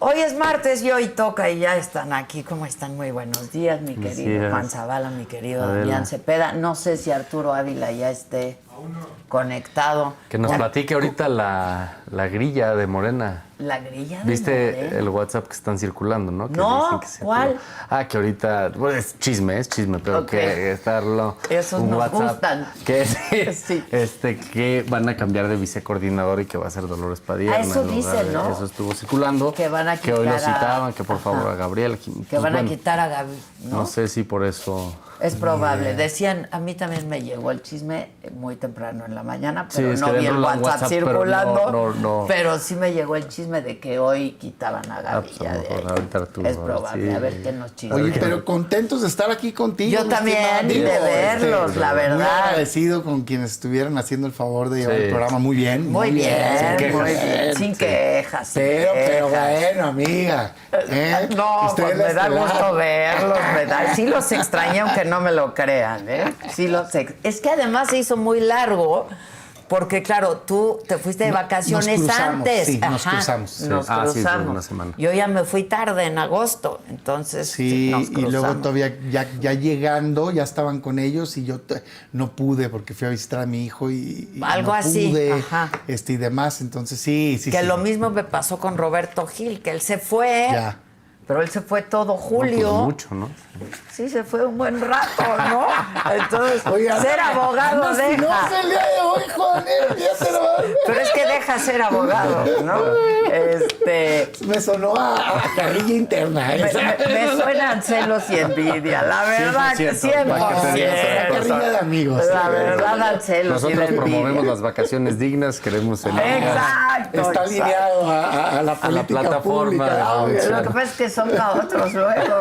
Hoy es martes y hoy toca y ya están aquí. ¿Cómo están? Muy buenos días, mi querido Juan Zavala, mi querido Damián Cepeda. No sé si Arturo Ávila ya esté conectado. Que nos platique ahorita la grilla de Morena. ¿La grilla de ¿Viste Morena? el WhatsApp que están circulando, no? Que No, dicen que ¿cuál? Que ahorita, bueno, es chisme, pero Ok. que estarlo Esos un nos WhatsApp gustan. que Sí. que van a cambiar de vicecoordinador y que va a ser Dolores Padilla. Eso dicen, ¿no? Eso estuvo circulando. Que van a que hoy lo quitar a- citaban, que por favor Ajá. a Gabriel. Que van a quitar a Gaby, ¿no? No sé si por eso. Es probable. Decían, a mí también me llegó el chisme muy temprano en la mañana, Sí, pero es no que vi el dentro de la WhatsApp pero circulando. no. Pero sí me llegó el chisme de que hoy quitaban a Gaby. Pues, ya a lo de mejor ahí. ahorita Arturo, Es probable, sí. a ver qué nos chisme. Oye, pero contentos de estar aquí contigo. Yo mi también, estimado y de amigo. verlos, la verdad. Muy agradecido con quienes estuvieran haciendo el favor de llevar Sí. el programa muy bien. Muy bien, Sin quejas. muy bien. Sin Sí. quejas, sin Pero quejas. bueno, amiga. No, Usted pues la me da estelar. gusto verlos, sí los extrañé, aunque no me lo crean, ¿eh? Es que además se hizo muy largo, porque claro, tú te fuiste de vacaciones nos cruzamos, antes. sí, nos Ajá, cruzamos, sí. Nos Ah, sí, fue cruzamos. una semana. Yo ya me fui tarde en agosto, entonces Sí, nos y luego cruzamos. todavía ya llegando, ya estaban con ellos y yo no pude porque fui a visitar a mi hijo y Algo no así, pude, ajá. y demás. Entonces sí. Que sí. lo mismo me pasó con Roberto Gil, que él se fue, Ya. pero él se fue todo No, julio. pues mucho, ¿no? Sí, se fue un buen rato, ¿no? Entonces, Oiga, ser abogado andas deja. filoso el día de hoy, Juanel, ya se lo va. Pero es que deja ser abogado, ¿no? Me sonó a carrilla interna. Me suenan celos y envidia, la verdad, 100%, siempre. carrilla de amigos. La verdad, dan celos y Nosotros la promovemos envidia. las vacaciones dignas, queremos el Exacto. Está alineado a la política plataforma pública. de Ah, producción. Lo que pasa es que son para otros luego.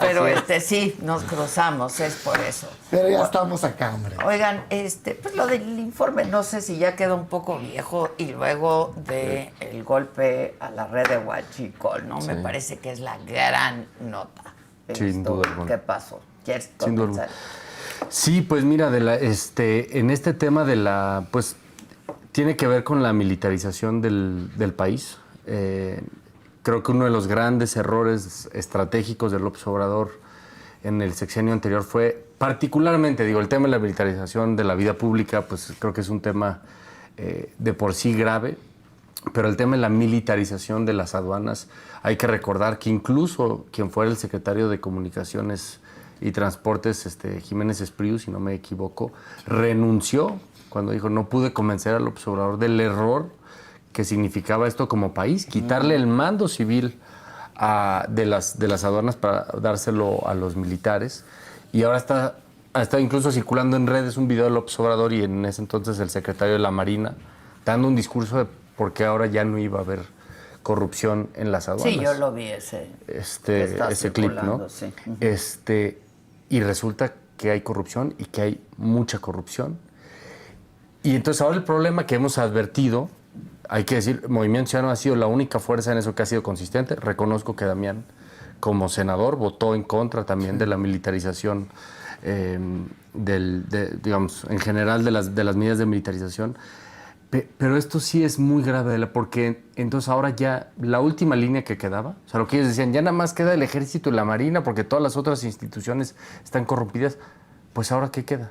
Pero sí, nos cruzamos, es por eso. Pero ya estamos acá, hombre. Oigan, pues lo del informe, no sé si ya quedó un poco viejo y luego de el golpe a la red de Huachicol, ¿no? Me parece que es la gran nota. Sin duda alguna. ¿Qué pasó? ¿Quieres Sin duda comenzar? Sí, pues mira, en este tema pues tiene que ver con la militarización del país. Creo que uno de los grandes errores estratégicos de López Obrador en el sexenio anterior fue, particularmente, el tema de la militarización de la vida pública, pues creo que es un tema de por sí grave, pero el tema de la militarización de las aduanas, hay que recordar que incluso quien fuera el secretario de Comunicaciones y Transportes, Jiménez Espriu, si no me equivoco, renunció cuando dijo no pude convencer a López Obrador del error que significaba esto como país, quitarle el mando civil de las aduanas para dárselo a los militares. Y ahora está incluso circulando en redes un video de López Obrador y en ese entonces el secretario de la Marina dando un discurso de por qué ahora ya no iba a haber corrupción en las aduanas. Sí, yo lo vi ese clip, ¿no? Sí. Y resulta que hay corrupción y que hay mucha corrupción. Y entonces ahora el problema que hemos advertido, hay que decir, Movimiento Ciudadano ha sido la única fuerza en eso que ha sido consistente. Reconozco que Damián, como senador, votó en contra también de la militarización, digamos, en general de las medidas de militarización. Pero esto sí es muy grave, porque entonces ahora ya la última línea que quedaba, o sea, lo que ellos decían, ya nada más queda el Ejército y la Marina porque todas las otras instituciones están corrompidas, pues ahora ¿qué queda?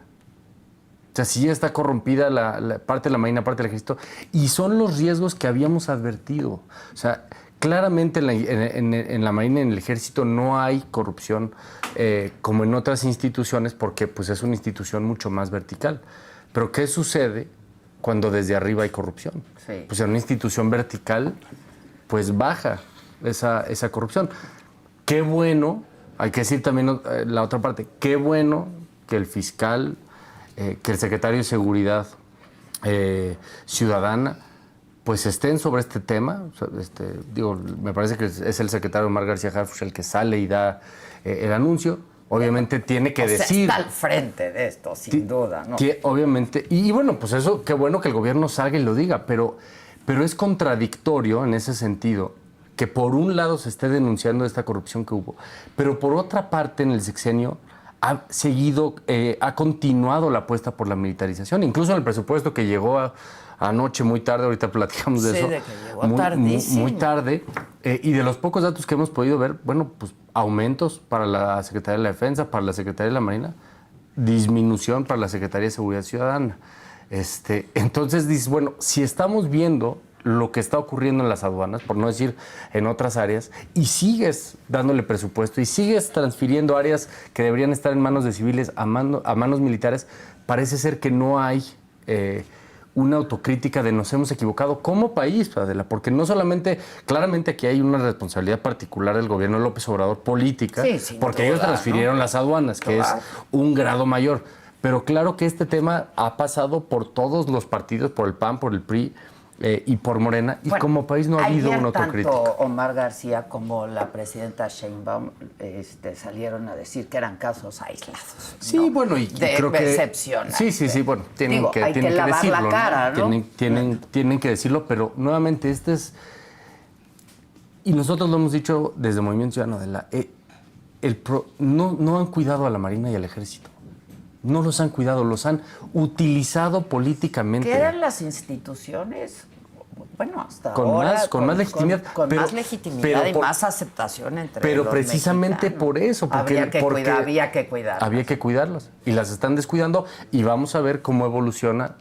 O sea, si ya está corrompida la parte de la Marina, parte del Ejército, y son los riesgos que habíamos advertido. O sea, claramente en la Marina y en el Ejército no hay corrupción como en otras instituciones porque pues, es una institución mucho más vertical. Pero ¿qué sucede cuando desde arriba hay corrupción? Sí. Pues en una institución vertical, pues baja esa corrupción. Qué bueno, hay que decir también la otra parte, qué bueno que el fiscal, que el secretario de Seguridad Ciudadana, pues estén sobre este tema. O sea, me parece que es el secretario Omar García Harfuch el que sale y da el anuncio. Obviamente tiene que decir... Está al frente de esto, sin duda, ¿no? Obviamente. Y bueno, pues eso, qué bueno que el gobierno salga y lo diga, pero es contradictorio en ese sentido que por un lado se esté denunciando esta corrupción que hubo, pero por otra parte en el sexenio ha continuado la apuesta por la militarización, incluso en el presupuesto que llegó anoche muy tarde, ahorita platicamos de eso. Sí, de que llegó tardísimo. Muy tarde. Y de los pocos datos que hemos podido ver, bueno, pues aumentos para la Secretaría de la Defensa, para la Secretaría de la Marina, disminución para la Secretaría de Seguridad Ciudadana. Entonces dices, bueno, si estamos viendo lo que está ocurriendo en las aduanas, por no decir en otras áreas, y sigues dándole presupuesto y sigues transfiriendo áreas que deberían estar en manos de civiles a manos militares, parece ser que no hay una autocrítica de nos hemos equivocado como país, Adela, porque no solamente, claramente aquí hay una responsabilidad particular del gobierno de López Obrador política, Sí, porque ellos transfirieron, ¿no?, las aduanas, que Claro. es un grado mayor. Pero claro que este tema ha pasado por todos los partidos, por el PAN, por el PRI y por Morena, y Bueno, como país no ha habido una autocrítica. Tanto Omar García como la presidenta Sheinbaum salieron a decir que eran casos aislados, ¿no? Sí, bueno, y de creo que excepciones. sí, bueno, tienen que hay que tienen que lavar decirlo, la cara, ¿no? Tienen que decirlo, pero nuevamente y nosotros lo hemos dicho desde Movimiento Ciudadano, no han cuidado a la Marina y al Ejército. No los han cuidado, los han utilizado políticamente. ¿Qué eran las instituciones? Bueno, hasta con ahora... con más legitimidad. Con más legitimidad y más aceptación entre Pero los precisamente mexicanos. por eso. Porque Había que cuidarlas. Había que cuidarlas. Y las están descuidando. Y vamos a ver cómo evoluciona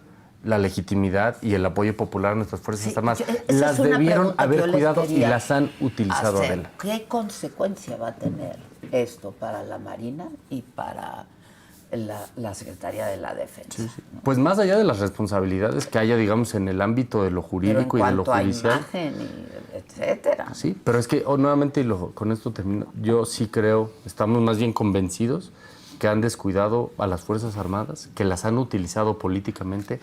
la legitimidad y el apoyo popular a nuestras Fuerzas Armadas. Las debieron haber cuidado y las han utilizado, Adela. ¿Qué consecuencia va a tener esto para la Marina y para la Secretaría de la Defensa? Sí. Pues más allá de las responsabilidades que haya, digamos, en el ámbito de lo jurídico y de lo judicial. A imagen y etcétera. Sí, pero es que nuevamente, con esto termino, yo sí creo, estamos más bien convencidos que han descuidado a las Fuerzas Armadas, que las han utilizado políticamente,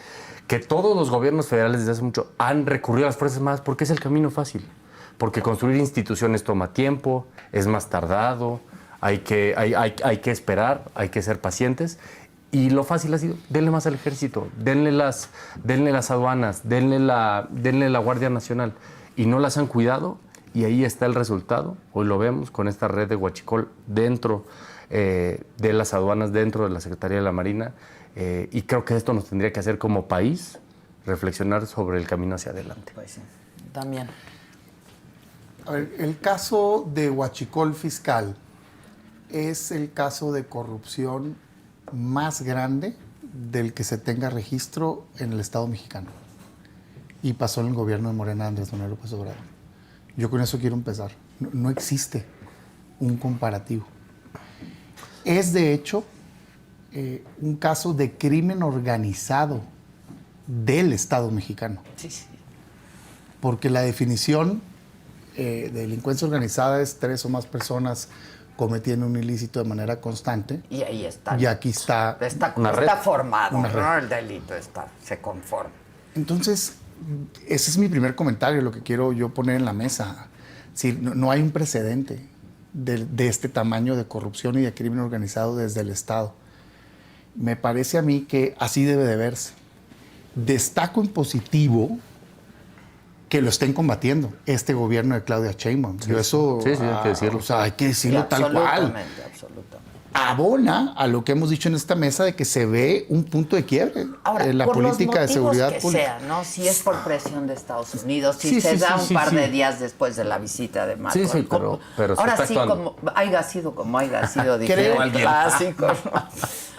que todos los gobiernos federales desde hace mucho han recurrido a las Fuerzas Armadas porque es el camino fácil, porque construir instituciones toma tiempo, es más tardado, hay que esperar, hay que ser pacientes, y lo fácil ha sido, denle más al Ejército, denle las aduanas, denle la Guardia Nacional, y no las han cuidado, y ahí está el resultado. Hoy lo vemos con esta red de huachicol dentro de las aduanas, dentro de la Secretaría de la Marina, y creo que esto nos tendría que hacer como país reflexionar sobre el camino hacia adelante. Pues sí, también. A ver, el caso de huachicol fiscal es el caso de corrupción más grande del que se tenga registro en el Estado mexicano. Y pasó en el gobierno de Morena, Andrés Manuel López Obrador. Yo con eso quiero empezar. No existe un comparativo. Es, de hecho, un caso de crimen organizado del Estado mexicano. Sí, sí. Porque la definición de delincuencia organizada es 3 o más personas cometiendo un ilícito de manera constante. Y ahí está. Y aquí está una red. Está formado, Una red. ¿no? El delito se conforma. Entonces, ese es mi primer comentario, lo que quiero yo poner en la mesa. Es decir, no hay un precedente de este tamaño de corrupción y de crimen organizado desde el Estado. Me parece a mí que así debe de verse. Destaco en positivo que lo estén combatiendo este gobierno de Claudia Sheinbaum. Sí, Yo eso, sí, hay que decirlo. O sea, hay que decirlo Sí, tal cual. absolutamente. Abona a lo que hemos dicho en esta mesa de que se ve un punto de quiebre Ahora, en la por política de los seguridad motivos que pública. sea, ¿no? Si es por presión de Estados Unidos, si Sí, se sí, da sí, un sí, par sí. de días después de la visita de Macron. Sí, pero se ahora está sí, actuando. como haya sido como haya sido, Creo- dijeron el clásico, ¿no?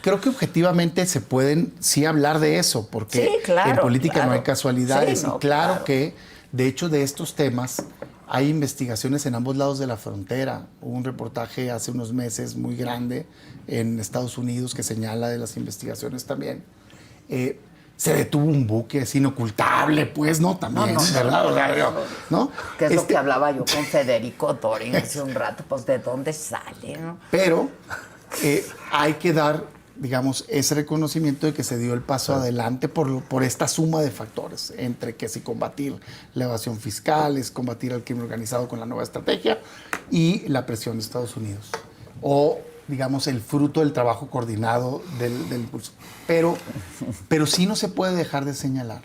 Creo que objetivamente se pueden sí hablar de eso, porque Sí, claro, en política claro. no hay casualidades. Sí, no, y claro, claro. que, de hecho, de estos temas hay investigaciones en ambos lados de la frontera. Hubo un reportaje hace unos meses muy grande en Estados Unidos que señala de las investigaciones también. Se detuvo un buque, es inocultable, pues, ¿no? También, No, ¿verdad? O sea, ¿no? Que es lo que hablaba yo con Federico Dorin hace un rato, pues de dónde sale, ¿no? Pero hay que dar, digamos, ese reconocimiento de que se dio el paso adelante por esta suma de factores, entre que si combatir la evasión fiscal, es combatir al crimen organizado con la nueva estrategia y la presión de Estados Unidos. O, digamos, el fruto del trabajo coordinado del impulso. Pero sí no se puede dejar de señalar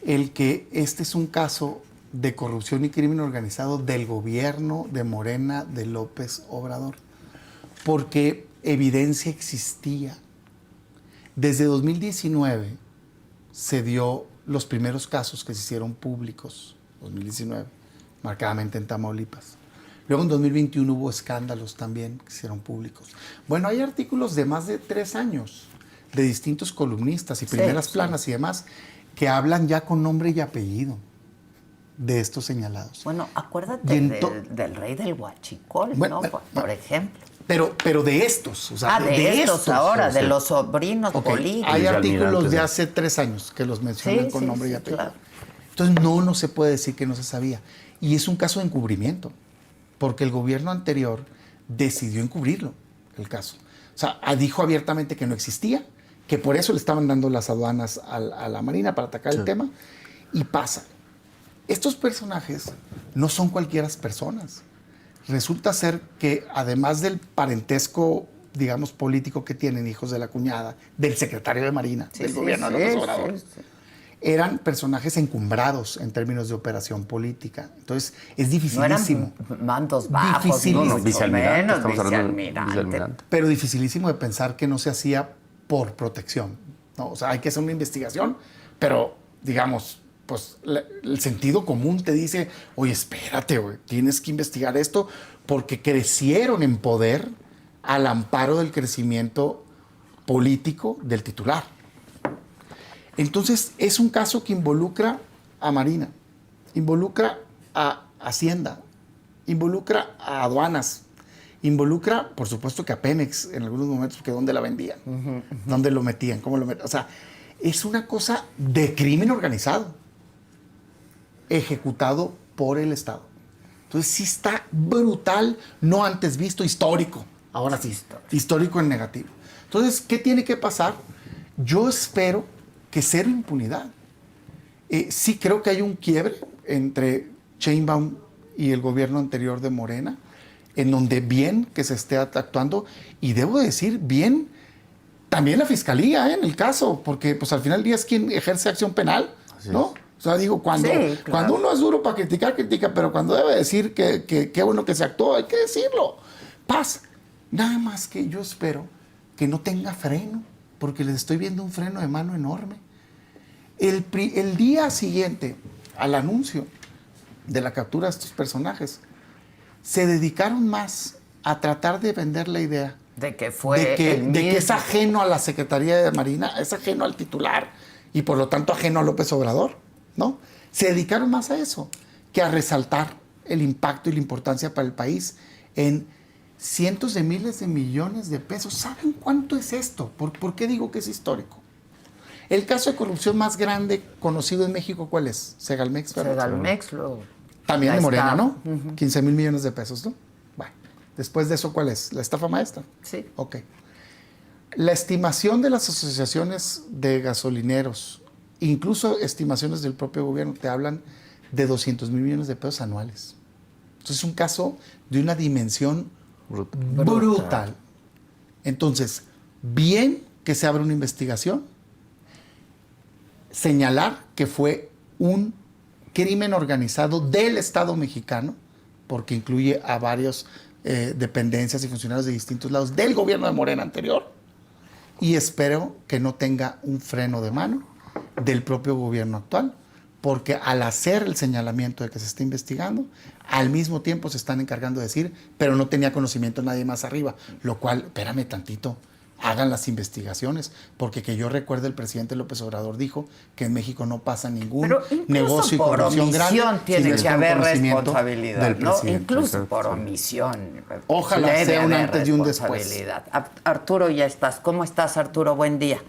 el que este es un caso de corrupción y crimen organizado del gobierno de Morena de López Obrador. Porque evidencia existía. Desde 2019 se dio los primeros casos que se hicieron públicos, 2019, marcadamente en Tamaulipas. Luego en 2021 hubo escándalos también que se hicieron públicos. Bueno, hay artículos de más de 3 años de distintos columnistas y primeras planas y demás que hablan ya con nombre y apellido de estos señalados. Bueno, acuérdate del rey del Huachicol, bueno, ¿no? Por ejemplo. Pero de estos, o sea, de estos ahora, de los sobrinos políticos. Hay artículos de hace 3 años que los mencionan con nombre y apellido. Claro. Entonces no se puede decir que no se sabía. Y es un caso de encubrimiento, porque el gobierno anterior decidió encubrirlo, el caso. O sea, dijo abiertamente que no existía, que por eso le estaban dando las aduanas a la Marina para atacar el tema, y pasa. Estos personajes no son cualquiera personas. Resulta ser que además del parentesco, digamos, político que tienen, hijos de la cuñada, del secretario de Marina, del gobierno de López Obrador, eran personajes encumbrados en términos de operación política. Entonces, es dificilísimo. No eran mandos bajos, vicealmirante, estamos hablando de vicealmirante. Pero dificilísimo de pensar que no se hacía por protección, ¿no? O sea, hay que hacer una investigación, pero, digamos, pues el sentido común te dice, oye, espérate, güey, tienes que investigar esto porque crecieron en poder al amparo del crecimiento político del titular. Entonces, es un caso que involucra a Marina, involucra a Hacienda, involucra a aduanas, involucra, por supuesto, que a Pemex en algunos momentos, porque ¿dónde la vendían? ¿Dónde lo metían? ¿Cómo lo metían? O sea, es una cosa de crimen organizado, ejecutado por el Estado. Entonces sí está brutal, no antes visto, histórico. Ahora sí, histórico en negativo. Entonces, ¿qué tiene que pasar? Yo espero que cero impunidad. Sí creo que hay un quiebre entre Sheinbaum y el gobierno anterior de Morena, en donde bien que se esté actuando, y debo decir bien también la fiscalía en el caso, porque pues al final del día es quien ejerce acción penal, ¿no? O sea, digo, cuando uno es duro para criticar, critica, pero cuando debe decir que bueno que se actuó, hay que decirlo. Paz. Nada más que yo espero que no tenga freno, porque les estoy viendo un freno de mano enorme. El día siguiente al anuncio de la captura de estos personajes, se dedicaron más a tratar de vender la idea de que fue de que es ajeno a la Secretaría de Marina, es ajeno al titular y por lo tanto ajeno a López Obrador, ¿no? Se dedicaron más a eso que a resaltar el impacto y la importancia para el país en cientos de miles de millones de pesos. ¿Saben cuánto es esto? ¿Por qué digo que es histórico? El caso de corrupción más grande conocido en México, ¿cuál es? Segalmex. Segalmex. También de Morena, ¿no? 15,000 millones de pesos, ¿no? Bueno, después de eso, ¿cuál es? ¿La estafa maestra? Sí. Ok. La estimación de las asociaciones de gasolineros, incluso estimaciones del propio gobierno, te hablan de 200,000 millones de pesos anuales. Entonces es un caso de una dimensión brutal. Entonces, bien que se abra una investigación, señalar que fue un crimen organizado del Estado mexicano, porque incluye a varios dependencias y funcionarios de distintos lados del gobierno de Morena anterior, y espero que no tenga un freno de mano del propio gobierno actual, porque al hacer el señalamiento de que se está investigando, al mismo tiempo se están encargando de decir, pero no tenía conocimiento nadie más arriba, lo cual, espérame tantito, hagan las investigaciones, porque que yo recuerde el presidente López Obrador dijo que en México no pasa ningún negocio y corrupción grande. Tiene que haber responsabilidad del presidente, ¿no? Incluso por omisión. Ojalá sea un antes y un después. Arturo, ya estás. ¿Cómo estás, Arturo? Buen día.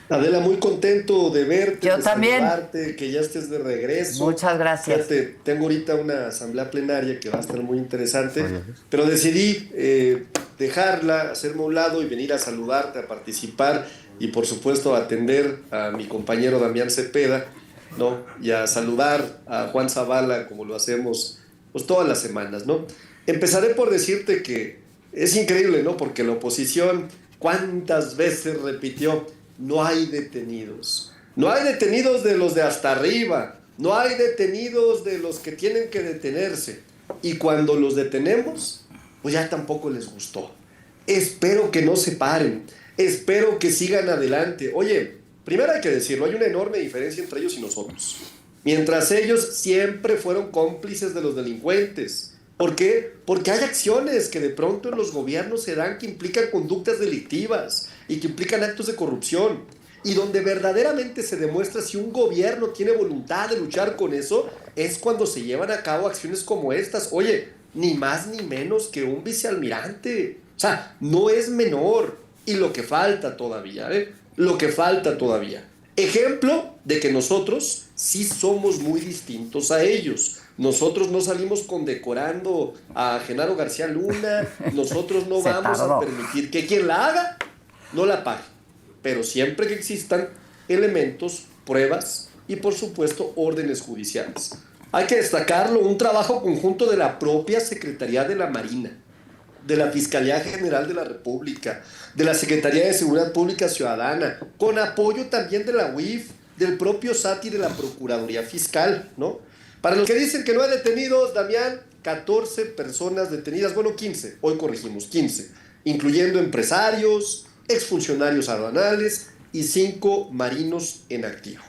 Adela, muy contento de verte, yo de también. saludarte, que ya estés de regreso. Muchas gracias. Fíjate, tengo ahorita una asamblea plenaria que va a estar muy interesante, pero decidí dejarla, hacerme a un lado y venir a saludarte, a participar y por supuesto a atender a mi compañero Damián Cepeda, ¿no? Y a saludar a Juan Zavala como lo hacemos pues todas las semanas, ¿no? Empezaré por decirte que es increíble, ¿no? Porque la oposición cuántas veces repitió: no hay detenidos. No hay detenidos de los de hasta arriba. No hay detenidos de los que tienen que detenerse. Y cuando los detenemos, pues ya tampoco les gustó. Espero que no se paren. Espero que sigan adelante. Oye, primero hay que decirlo, hay una enorme diferencia entre ellos y nosotros. mientras ellos siempre fueron cómplices de los delincuentes. ¿Por qué? Porque hay acciones que de pronto en los gobiernos se dan que implican conductas delictivas y que implican actos de corrupción. Y donde verdaderamente se demuestra si un gobierno tiene voluntad de luchar con eso, es cuando se llevan a cabo acciones como estas. Oye, ni más ni menos que un vicealmirante. O sea, no es menor. Y lo que falta todavía, lo que falta todavía. Ejemplo de que nosotros sí somos muy distintos a ellos. Nosotros no salimos condecorando a Genaro García Luna, nosotros no vamos a permitir que quien la haga no la pague. Pero siempre que existan elementos, pruebas y por supuesto órdenes judiciales. Hay que destacarlo, un trabajo conjunto de la propia Secretaría de la Marina, de la Fiscalía General de la República, de la Secretaría de Seguridad Pública Ciudadana, con apoyo también de la UIF, del propio SAT y de la Procuraduría Fiscal, ¿no? Para los que dicen que no hay detenidos, Damián, 14 personas detenidas, bueno, 15, hoy corregimos, 15, incluyendo empresarios, exfuncionarios aduanales y 5 marinos en activo.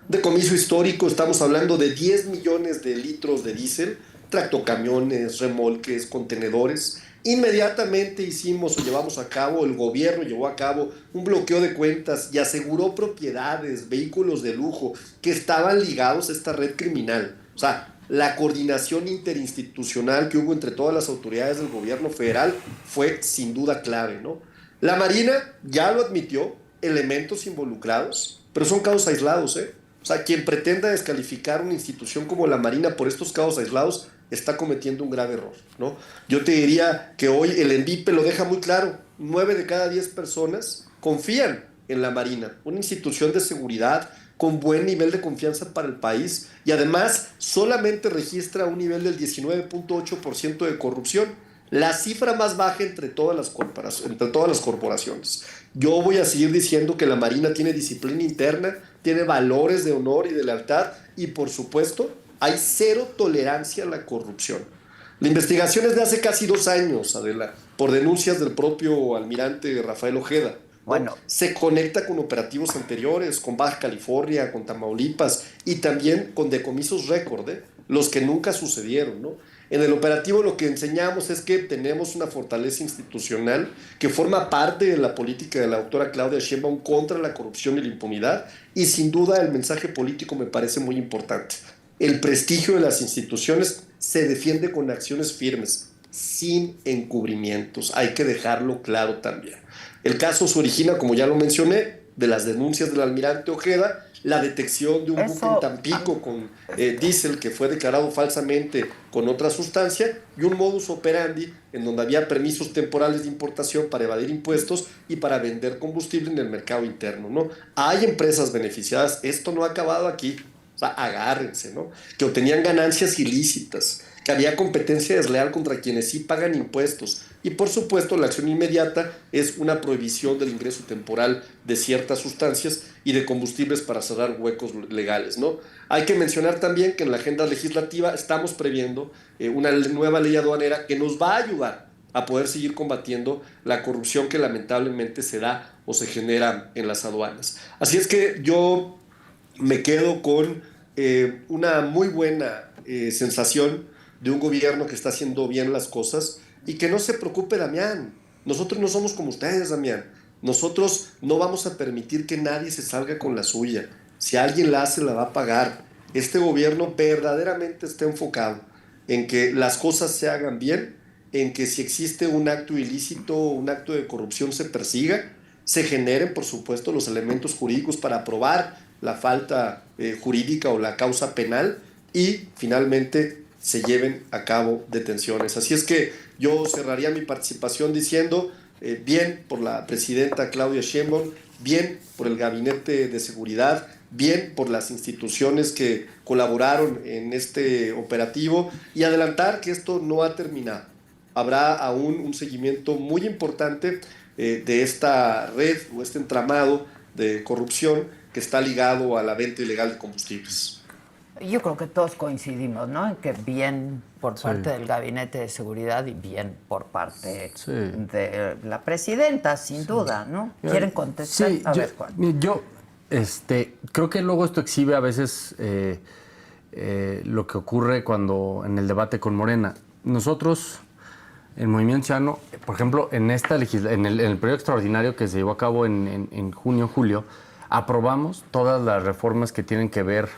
Decomiso histórico, estamos hablando de 10 millones de litros de diésel, tractocamiones, remolques, contenedores. Inmediatamente hicimos o llevamos a cabo, el gobierno llevó a cabo un bloqueo de cuentas y aseguró propiedades, vehículos de lujo que estaban ligados a esta red criminal. O sea, la coordinación interinstitucional que hubo entre todas las autoridades del gobierno federal fue sin duda clave, ¿no? La Marina ya lo admitió, elementos involucrados, pero son casos aislados, ¿eh? O sea, quien pretenda descalificar una institución como la Marina por estos casos aislados está cometiendo un grave error, ¿no? Yo te diría que hoy el ENVIPE lo deja muy claro. 9 de cada 10 personas confían en la Marina, una institución de seguridad con buen nivel de confianza para el país y además solamente registra un nivel del 19.8% de corrupción, la cifra más baja entre todas las corporaciones. Yo voy a seguir diciendo que la Marina tiene disciplina interna, tiene valores de honor y de lealtad y por supuesto hay cero tolerancia a la corrupción. La investigación es de hace casi 2 años, Adela, por denuncias del propio almirante Rafael Ojeda. Bueno, se conecta con operativos anteriores, con Baja California, con Tamaulipas y también con decomisos récord, los que nunca sucedieron, ¿no? En el operativo lo que enseñamos es que tenemos una fortaleza institucional que forma parte de la política de la doctora Claudia Sheinbaum contra la corrupción y la impunidad y sin duda el mensaje político me parece muy importante. El prestigio de las instituciones se defiende con acciones firmes, sin encubrimientos. Hay que dejarlo claro también. El caso se origina, como ya lo mencioné, de las denuncias del almirante Ojeda, la detección de un buque en Tampico con diésel que fue declarado falsamente con otra sustancia y un modus operandi en donde había permisos temporales de importación para evadir impuestos y para vender combustible en el mercado interno, ¿no? Hay empresas beneficiadas, esto no ha acabado aquí. O sea, agárrense, ¿no? Que obtenían ganancias ilícitas, que había competencia desleal contra quienes sí pagan impuestos. Y por supuesto, la acción inmediata es una prohibición del ingreso temporal de ciertas sustancias y de combustibles para cerrar huecos legales, ¿no? Hay que mencionar también que en la agenda legislativa estamos previendo una nueva ley aduanera que nos va a ayudar a poder seguir combatiendo la corrupción que lamentablemente se da o se genera en las aduanas. Así es que yo me quedo con una muy buena sensación de un gobierno que está haciendo bien las cosas y que no se preocupe, Damián. Nosotros no somos como ustedes, Damián. Nosotros no vamos a permitir que nadie se salga con la suya. Si alguien la hace, la va a pagar. Este gobierno verdaderamente está enfocado en que las cosas se hagan bien, en que si existe un acto ilícito, un acto de corrupción se persiga, se generen, por supuesto, los elementos jurídicos para probar la falta jurídica o la causa penal y finalmente se lleven a cabo detenciones. Así es que yo cerraría mi participación diciendo bien por la presidenta Claudia Sheinbaum, bien por el Gabinete de Seguridad, bien por las instituciones que colaboraron en este operativo y adelantar que esto no ha terminado. Habrá aún un seguimiento muy importante de esta red o este entramado de corrupción que está ligado a la venta ilegal de combustibles. Yo creo que todos coincidimos, ¿no? En que bien por parte del Gabinete de Seguridad y bien por parte de la presidenta, sin duda, ¿no? ¿Quieren contestar? Sí, a ver, Juan. Yo creo que luego esto exhibe a veces lo que ocurre cuando en el debate con Morena. Nosotros, el Movimiento Ciudadano, por ejemplo, en el periodo extraordinario que se llevó a cabo en junio, julio, aprobamos todas las reformas que tienen que ver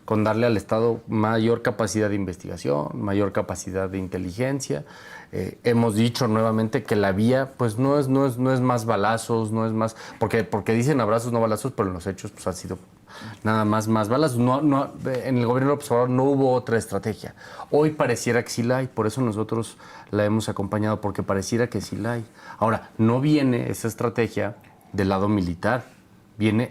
con darle al Estado mayor capacidad de investigación, mayor capacidad de inteligencia. Hemos dicho nuevamente que la vía pues no es más balazos, no es más... Porque dicen abrazos, no balazos, pero en los hechos pues ha sido nada más balazos. En el gobierno de López Obrador no hubo otra estrategia. Hoy pareciera que sí la hay, por eso nosotros la hemos acompañado, porque pareciera que sí la hay. Ahora, no viene esa estrategia del lado militar.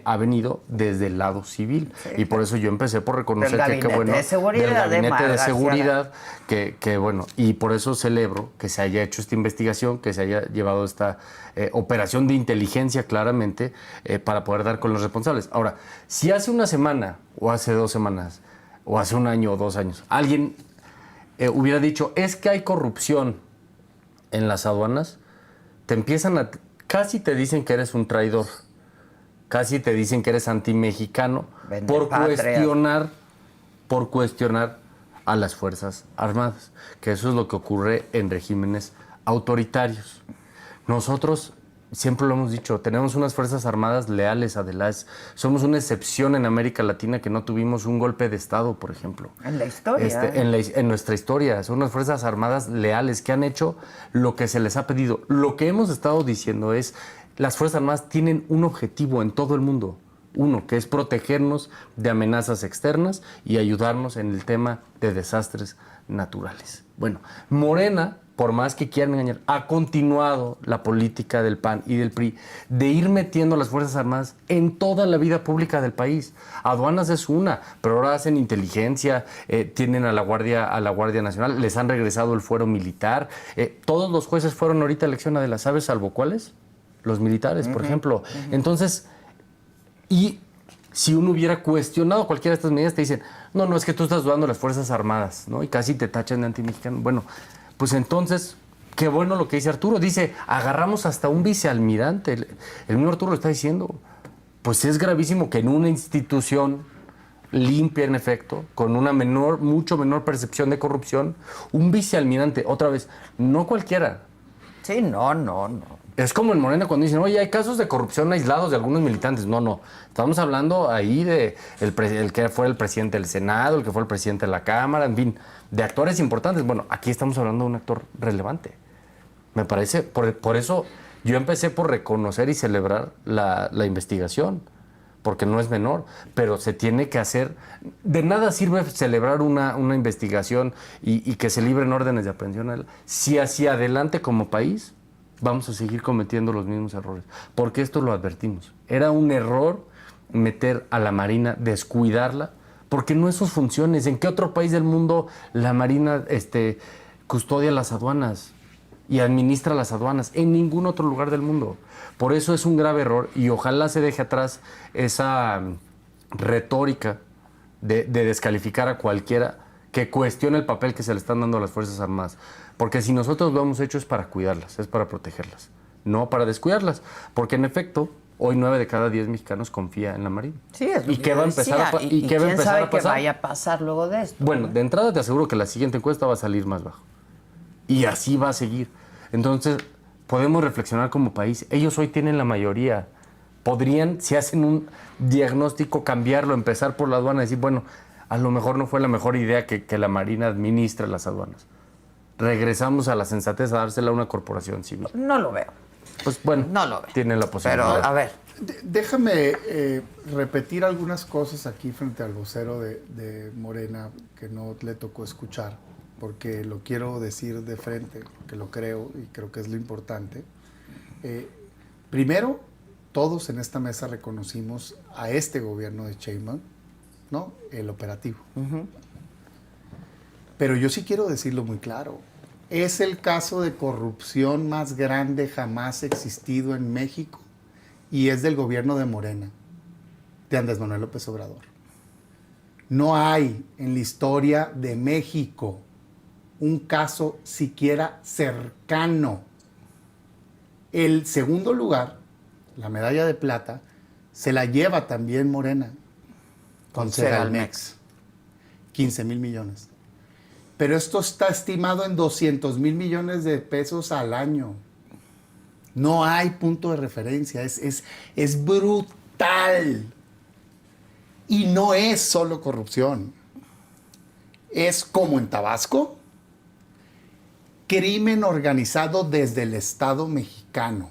Ha venido desde el lado civil. Sí. Y por eso yo empecé por reconocer del gabinete de seguridad, que bueno, y por eso celebro que se haya hecho esta investigación, que se haya llevado esta operación de inteligencia claramente para poder dar con los responsables. Ahora, si hace una semana, o hace 2 semanas, o hace 1 año o 2 años, alguien hubiera dicho, es que hay corrupción en las aduanas, casi te dicen que eres un traidor. Casi te dicen que eres antimexicano por cuestionar a las Fuerzas Armadas, que eso es lo que ocurre en regímenes autoritarios. Nosotros, siempre lo hemos dicho, tenemos unas Fuerzas Armadas leales, Adelás. Somos una excepción en América Latina que no tuvimos un golpe de Estado, por ejemplo. En la historia. En nuestra historia. Son unas Fuerzas Armadas leales que han hecho lo que se les ha pedido. Lo que hemos estado diciendo es... Las Fuerzas Armadas tienen un objetivo en todo el mundo, uno, que es protegernos de amenazas externas y ayudarnos en el tema de desastres naturales. Bueno, Morena, por más que quieran engañar, ha continuado la política del PAN y del PRI de ir metiendo las Fuerzas Armadas en toda la vida pública del país. Aduanas es una, pero ahora hacen inteligencia, tienen a la Guardia Nacional, les han regresado el fuero militar. Todos los jueces fueron ahorita a elección de las aves, ¿salvo cuáles? Los militares, por ejemplo. Entonces, y si uno hubiera cuestionado cualquiera de estas medidas, te dicen, no, es que tú estás dudando de las Fuerzas Armadas, ¿no? Y casi te tachan de antimexicano. Bueno, pues entonces, qué bueno lo que dice Arturo. Dice, agarramos hasta un vicealmirante. El mismo Arturo lo está diciendo. Pues es gravísimo que en una institución limpia, en efecto, con una mucho menor percepción de corrupción, un vicealmirante, otra vez, no cualquiera. Sí, no. Es como en Morena cuando dicen, oye, hay casos de corrupción aislados de algunos militantes. No. Estamos hablando ahí de el que fue el presidente del Senado, el que fue el presidente de la Cámara, en fin, de actores importantes. Bueno, aquí estamos hablando de un actor relevante. Me parece, por eso yo empecé por reconocer y celebrar la investigación, porque no es menor, pero se tiene que hacer. De nada sirve celebrar una investigación y que se libren órdenes de aprehensión si hacia adelante como país vamos a seguir cometiendo los mismos errores, porque esto lo advertimos. Era un error meter a la Marina, descuidarla, porque no es sus funciones. ¿En qué otro país del mundo la Marina custodia las aduanas y administra las aduanas? En ningún otro lugar del mundo. Por eso es un grave error y ojalá se deje atrás esa retórica de descalificar a cualquiera que cuestione el papel que se le están dando a las Fuerzas Armadas. Porque si nosotros lo hemos hecho es para cuidarlas, es para protegerlas, no para descuidarlas. Porque en efecto, hoy 9 de cada 10 mexicanos confía en la Marina. Sí, es lo ¿Y qué va a empezar a pasar? ¿Y quién sabe qué vaya a pasar luego de esto? Bueno, de entrada te aseguro que la siguiente encuesta va a salir más bajo. Y así va a seguir. Entonces, podemos reflexionar como país. Ellos hoy tienen la mayoría. Podrían, si hacen un diagnóstico, cambiarlo, empezar por la aduana y decir, bueno, a lo mejor no fue la mejor idea que la Marina administre las aduanas. Regresamos a la sensatez a dársela a una corporación civil. No lo veo. Pues bueno, no lo veo. Tienen la posibilidad. Pero, a ver. Déjame repetir algunas cosas aquí frente al vocero de Morena que no le tocó escuchar, porque lo quiero decir de frente, que lo creo y creo que es lo importante. Primero, todos en esta mesa reconocimos a este gobierno de Sheinbaum, ¿no? El operativo. Pero yo sí quiero decirlo muy claro. Es el caso de corrupción más grande jamás existido en México y es del gobierno de Morena, de Andrés Manuel López Obrador. No hay en la historia de México un caso siquiera cercano. El segundo lugar, la medalla de plata, se la lleva también Morena con Segalmex. 15,000 millones. Pero esto está estimado en 200,000 millones de pesos al año. No hay punto de referencia, es brutal. Y no es solo corrupción. Es como en Tabasco, crimen organizado desde el Estado mexicano.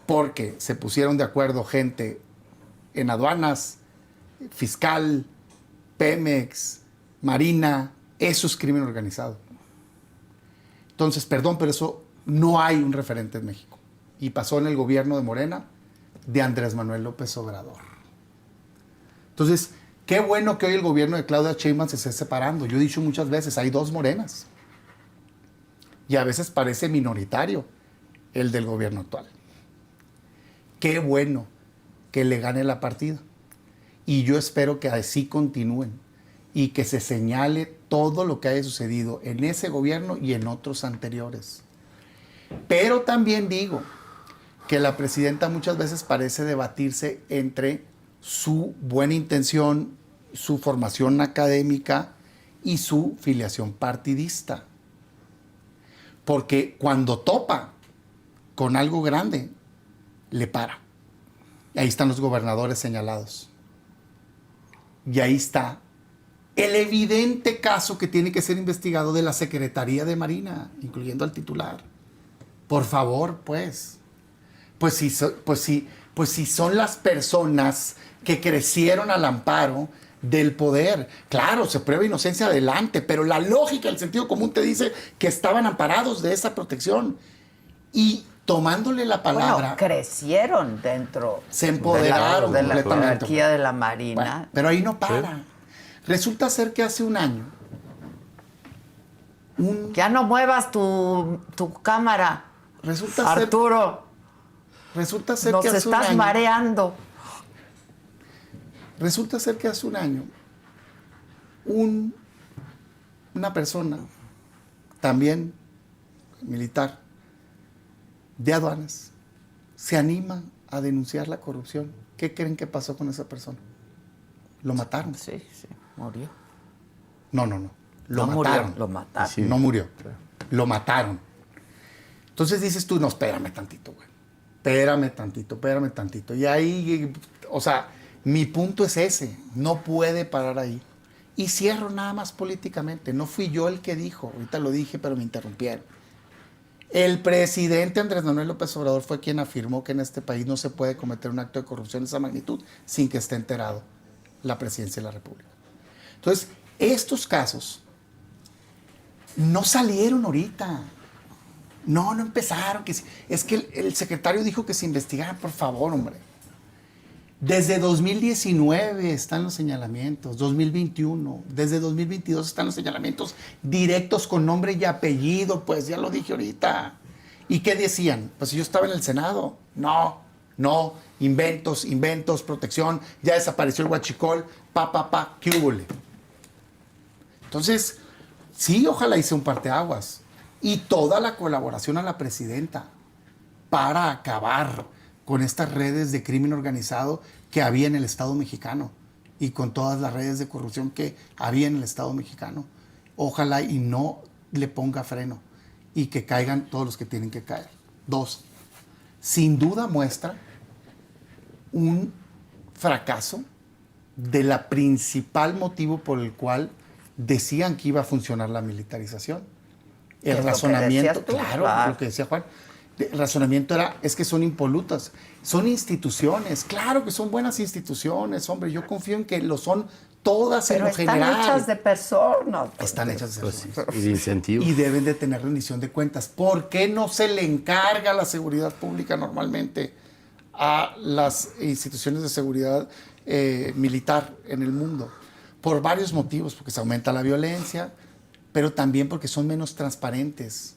Porque se pusieron de acuerdo gente en aduanas, fiscal, Pemex, Marina, eso es crimen organizado. Entonces, perdón, pero eso no hay un referente en México. Y pasó en el gobierno de Morena, de Andrés Manuel López Obrador. Entonces, qué bueno que hoy el gobierno de Claudia Sheinbaum se esté separando. Yo he dicho muchas veces, hay dos Morenas. Y a veces parece minoritario el del gobierno actual. Qué bueno que le gane la partida. Y yo espero que así continúen y que se señale todo lo que haya sucedido en ese gobierno y en otros anteriores. Pero también digo que la presidenta muchas veces parece debatirse entre su buena intención, su formación académica y su filiación partidista. Porque cuando topa con algo grande, le para. Y ahí están los gobernadores señalados. Y ahí está el evidente caso que tiene que ser investigado de la Secretaría de Marina, incluyendo al titular. Por favor, pues si son las personas que crecieron al amparo del poder. Claro, se prueba inocencia adelante, pero la lógica, el sentido común te dice que estaban amparados de esa protección. Y tomándole la palabra... Bueno, crecieron dentro... Se empoderaron de la jerarquía de la Marina. Bueno, pero ahí no para. Sí. Resulta ser que hace un año... Ya no muevas tu cámara, Arturo. Resulta ser Nos que hace un año... estás mareando. Resulta ser que hace un año una persona, también militar, de aduanas, se anima a denunciar la corrupción. ¿Qué creen que pasó con esa persona? Lo mataron. Sí, murió. No. Lo mataron. Murió, lo mataron. Sí. No murió. Lo mataron. Entonces dices tú, no, espérame tantito, güey. Espérame tantito. Y ahí, o sea, mi punto es ese. No puede parar ahí. Y cierro nada más políticamente. No fui yo el que dijo. Ahorita lo dije, pero me interrumpieron. El presidente Andrés Manuel López Obrador fue quien afirmó que en este país no se puede cometer un acto de corrupción de esa magnitud sin que esté enterado la presidencia de la República. Entonces, estos casos no salieron ahorita. No empezaron. Es que el secretario dijo que se investigara, por favor, hombre. Desde 2019 están los señalamientos, 2021, desde 2022 están los señalamientos directos con nombre y apellido, pues ya lo dije ahorita. ¿Y qué decían? Pues yo estaba en el Senado. No, inventos, protección, ya desapareció el huachicol, ¿qué húbole? Entonces, sí, ojalá hice un parteaguas. Y toda la colaboración a la presidenta para acabar con estas redes de crimen organizado que había en el Estado mexicano y con todas las redes de corrupción que había en el Estado mexicano. Ojalá y no le ponga freno y que caigan todos los que tienen que caer. 2, sin duda muestra un fracaso de la principal motivo por el cual decían que iba a funcionar la militarización. El razonamiento, claro, lo que decía Juan. El razonamiento es que son impolutas, son instituciones, claro que son buenas instituciones, hombre, yo confío en que lo son todas. Pero en lo general. Están hechas de personas. Están hechas de personas. Y de incentivos. Y deben de tener rendición de cuentas. ¿Por qué no se le encarga la seguridad pública normalmente a las instituciones de seguridad militar en el mundo? Por varios motivos, porque se aumenta la violencia, pero también porque son menos transparentes,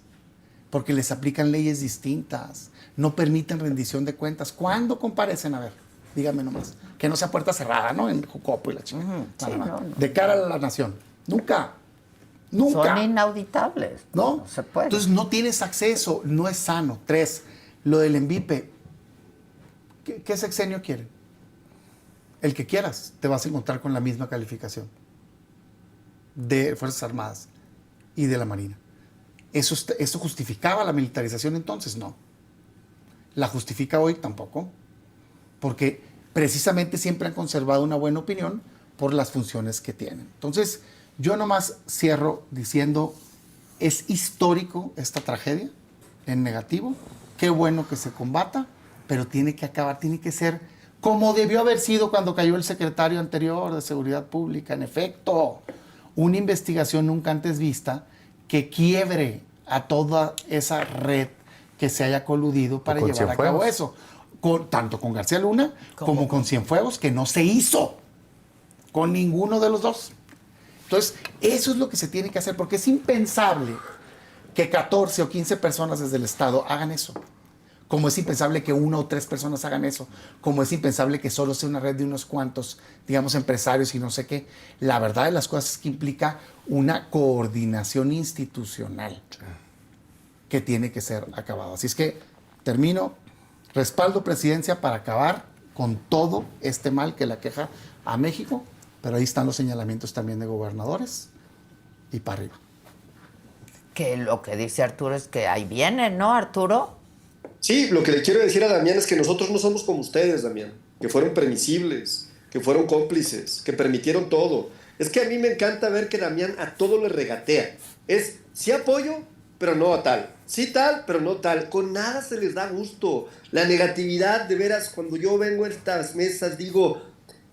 porque les aplican leyes distintas, no permiten rendición de cuentas. ¿Cuándo comparecen? A ver, dígame nomás. Que no sea puerta cerrada, ¿no? En Jucopo y la chica. Sí, no. De cara a la nación. Nunca. Son inauditables. No se puede. Entonces no tienes acceso, no es sano. 3, lo del ENVIPE. ¿Qué sexenio quieren? el que quieras, te vas a encontrar con la misma calificación de Fuerzas Armadas y de la Marina. ¿Eso justificaba la militarización entonces? No. ¿La justifica hoy? Tampoco. Porque precisamente siempre han conservado una buena opinión por las funciones que tienen. Entonces, yo nomás cierro diciendo, es histórico esta tragedia, en negativo. Qué bueno que se combata, pero tiene que acabar, tiene que ser como debió haber sido cuando cayó el secretario anterior de Seguridad Pública. En efecto, una investigación nunca antes vista que quiebre a toda esa red que se haya coludido para llevar a cabo eso. Tanto con García Luna como con Cienfuegos, que no se hizo con ninguno de los dos. Entonces, eso es lo que se tiene que hacer, porque es impensable que 14 o 15 personas desde el Estado hagan eso. Como es impensable que 1 o 3 personas hagan eso. Como es impensable que solo sea una red de unos cuantos, digamos, empresarios y no sé qué. La verdad de las cosas es que implica una coordinación institucional que tiene que ser acabada. Así es que termino. Respaldo presidencia para acabar con todo este mal que le aqueja a México, pero ahí están los señalamientos también de gobernadores y para arriba. Que lo que dice Arturo es que ahí viene, ¿no, Arturo? Sí, lo que le quiero decir a Damián es que nosotros no somos como ustedes, Damián, que fueron permisibles, que fueron cómplices, que permitieron todo. Es que a mí me encanta ver que Damián a todo le regatea. Es, sí apoyo, pero no a tal. Sí tal, pero no tal. Con nada se les da gusto. La negatividad, de veras, cuando yo vengo a estas mesas, digo,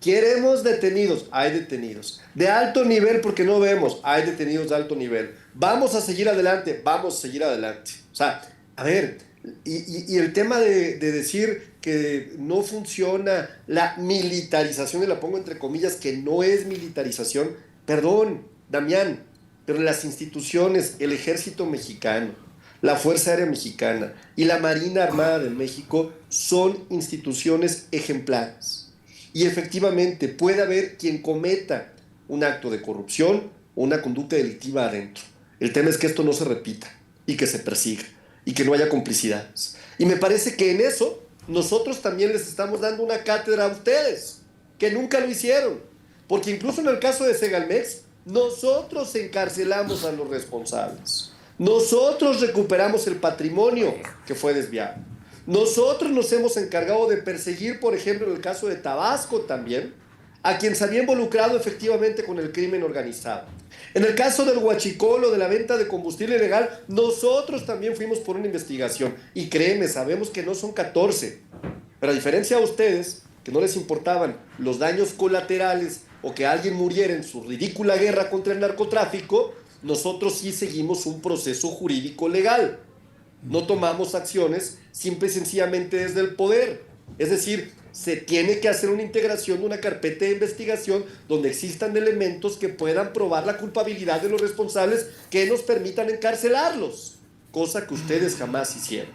queremos detenidos. Hay detenidos. De alto nivel, porque no vemos. Hay detenidos de alto nivel. Vamos a seguir adelante. Vamos a seguir adelante. O sea, a ver, y el tema de decir que no funciona la militarización, y la pongo entre comillas, que no es militarización. Perdón, Damián, pero las instituciones, el Ejército Mexicano, la Fuerza Aérea Mexicana y la Marina Armada de México son instituciones ejemplares. Y efectivamente puede haber quien cometa un acto de corrupción o una conducta delictiva adentro. El tema es que esto no se repita y que se persiga y que no haya complicidades. Y me parece que en eso nosotros también les estamos dando una cátedra a ustedes, que nunca lo hicieron. Porque incluso en el caso de Segalmex, nosotros encarcelamos a los responsables. Nosotros recuperamos el patrimonio que fue desviado. Nosotros nos hemos encargado de perseguir, por ejemplo, en el caso de Tabasco también, a quien se había involucrado efectivamente con el crimen organizado. En el caso del huachicol o de la venta de combustible ilegal, nosotros también fuimos por una investigación. Y créeme, sabemos que no son 14. Pero a diferencia de ustedes, que no les importaban los daños colaterales o que alguien muriera en su ridícula guerra contra el narcotráfico, nosotros sí seguimos un proceso jurídico legal. No tomamos acciones simple y sencillamente desde el poder. Es decir, se tiene que hacer una integración de una carpeta de investigación donde existan elementos que puedan probar la culpabilidad de los responsables que nos permitan encarcelarlos, cosa que ustedes jamás hicieron.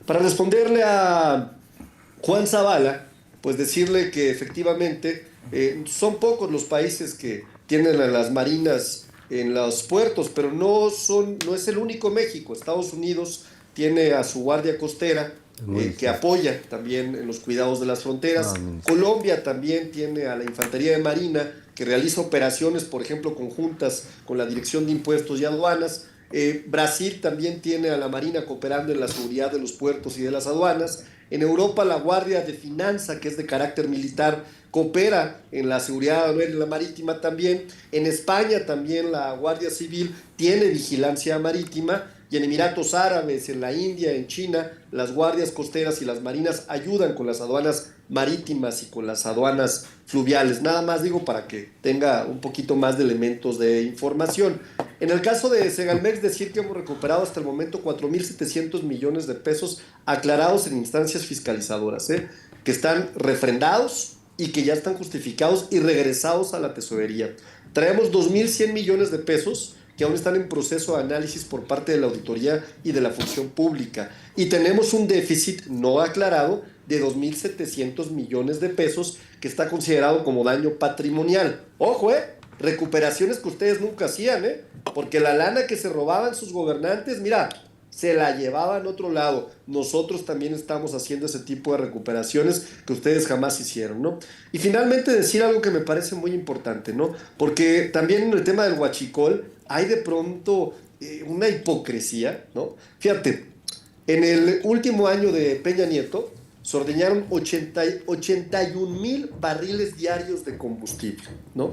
Para responderle a Juan Zavala, pues decirle que efectivamente son pocos los países que tienen a las marinas en los puertos, pero no es el único México. Estados Unidos tiene a su guardia costera que apoya también en los cuidados de las fronteras. Colombia también tiene a la Infantería de Marina que realiza operaciones, por ejemplo, conjuntas con la Dirección de Impuestos y Aduanas. Brasil también tiene a la Marina cooperando en la seguridad de los puertos y de las aduanas. En Europa la Guardia de Finanza, que es de carácter militar, coopera en la seguridad aduanera y la marítima también. En España también la Guardia Civil tiene vigilancia marítima. Y en Emiratos Árabes, en la India, en China, las guardias costeras y las marinas ayudan con las aduanas marítimas y con las aduanas fluviales. Nada más digo para que tenga un poquito más de elementos de información. En el caso de Segalmex, decir que hemos recuperado hasta el momento 4.700 millones de pesos aclarados en instancias fiscalizadoras, que están refrendados y que ya están justificados y regresados a la tesorería. Traemos 2.100 millones de pesos que aún están en proceso de análisis por parte de la auditoría y de la función pública. Y tenemos un déficit no aclarado de 2.700 millones de pesos que está considerado como daño patrimonial. Ojo, recuperaciones que ustedes nunca hacían, porque la lana que se robaban sus gobernantes, mira, se la llevaban a otro lado. Nosotros también estamos haciendo ese tipo de recuperaciones que ustedes jamás hicieron, ¿no? Y finalmente decir algo que me parece muy importante, ¿no? Porque también en el tema del huachicol hay de pronto una hipocresía, ¿no? Fíjate, en el último año de Peña Nieto se ordeñaron 81,000 barriles diarios de combustible, ¿no?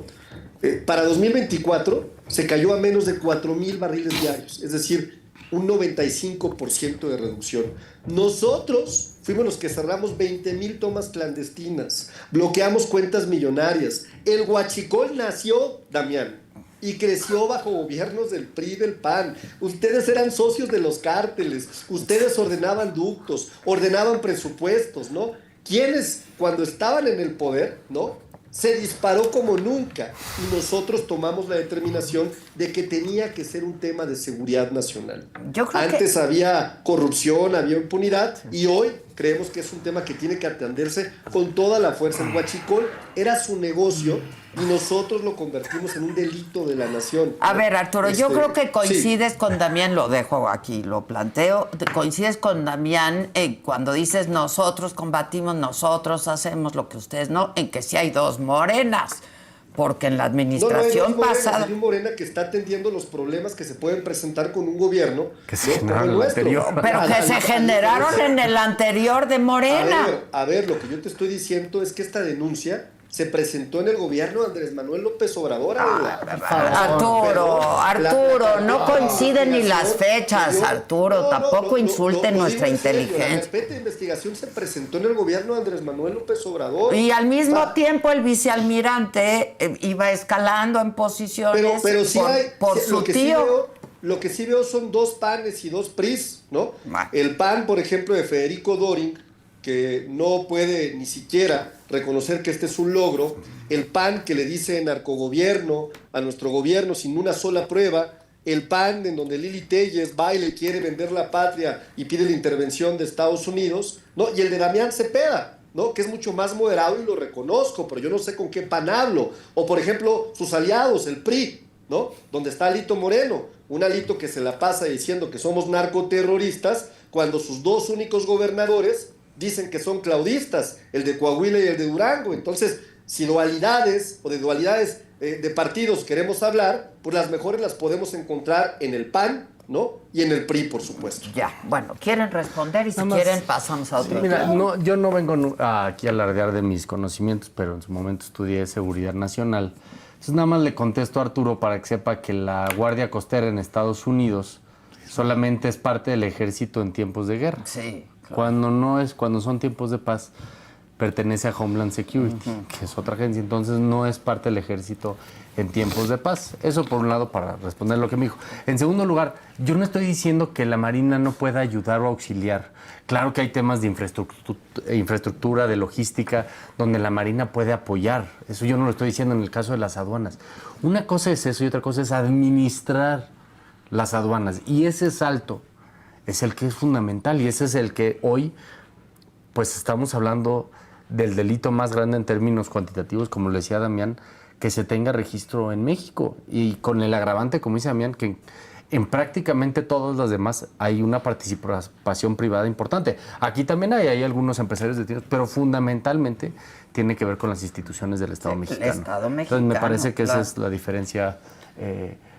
Para 2024 se cayó a menos de 4,000 barriles diarios, es decir, un 95% de reducción. Nosotros fuimos los que cerramos 20,000 tomas clandestinas, bloqueamos cuentas millonarias. El huachicol nació, Damián, y creció bajo gobiernos del PRI y del PAN. Ustedes eran socios de los cárteles, ustedes ordenaban ductos, ordenaban presupuestos, ¿no? Quienes, cuando estaban en el poder, ¿no?, se disparó como nunca, y nosotros tomamos la determinación de que tenía que ser un tema de seguridad nacional. Antes había corrupción, había impunidad, y hoy creemos que es un tema que tiene que atenderse con toda la fuerza. El huachicol era su negocio y nosotros lo convertimos en un delito de la nación. A ver, Arturo, yo creo que coincides con Damián, lo dejo aquí, lo planteo, coincides con Damián cuando dices nosotros combatimos, nosotros hacemos lo que ustedes no, en que sí hay dos Morenas, porque en la administración pasada... Hay un Morena que está atendiendo los problemas que se pueden presentar con un gobierno que se generaron en el anterior. Pero que se generaron en el anterior de Morena. A ver, lo que yo te estoy diciendo es que esta denuncia se presentó en el gobierno de Andrés Manuel López Obrador. Arturo, no coinciden ni las fechas, Arturo, tampoco insulten nuestra inteligencia. La carpeta de investigación se presentó en el gobierno de Andrés Manuel López Obrador. Y al mismo tiempo el vicealmirante iba escalando en posiciones pero sí por su tío. Lo que sí veo son dos PANes y dos PRIs, ¿no? El PAN, por ejemplo, de Federico Doring, que no puede ni siquiera reconocer que este es un logro. El PAN que le dice narcogobierno a nuestro gobierno sin una sola prueba. El PAN en donde Lili Telles va y le quiere vender la patria y pide la intervención de Estados Unidos, ¿no? Y el de Damián Cepeda, ¿no?, que es mucho más moderado y lo reconozco, pero yo no sé con qué PAN hablo. O por ejemplo, sus aliados, el PRI, ¿no?, donde está Alito Moreno, un Alito que se la pasa diciendo que somos narcoterroristas, cuando sus dos únicos gobernadores dicen que son claudistas, el de Coahuila y el de Durango. Entonces, si dualidades o de dualidades de partidos queremos hablar, pues las mejores las podemos encontrar en el PAN, ¿no?, y en el PRI, por supuesto. Ya, bueno, quieren responder y si quieren pasamos a otro tema. Mira, yo no vengo aquí a alardear de mis conocimientos, pero en su momento estudié seguridad nacional. Entonces nada más le contesto a Arturo para que sepa que la Guardia Costera en Estados Unidos solamente es parte del ejército en tiempos de guerra. Sí. Claro. Cuando son tiempos de paz, pertenece a Homeland Security, que es otra agencia, entonces no es parte del ejército en tiempos de paz. Eso por un lado, para responder lo que me dijo. En segundo lugar, yo no estoy diciendo que la Marina no pueda ayudar o auxiliar. Claro que hay temas de infraestructura, de logística, donde la Marina puede apoyar. Eso yo no lo estoy diciendo en el caso de las aduanas. Una cosa es eso y otra cosa es administrar las aduanas. Y ese salto es el que es fundamental y ese es el que hoy, pues estamos hablando del delito más grande en términos cuantitativos, como le decía Damián, que se tenga registro en México. Y con el agravante, como dice Damián, que en prácticamente todas las demás hay una participación privada importante. Aquí también hay algunos empresarios detidos, pero fundamentalmente tiene que ver con las instituciones del Estado mexicano. El Estado mexicano. Entonces me parece que esa es la diferencia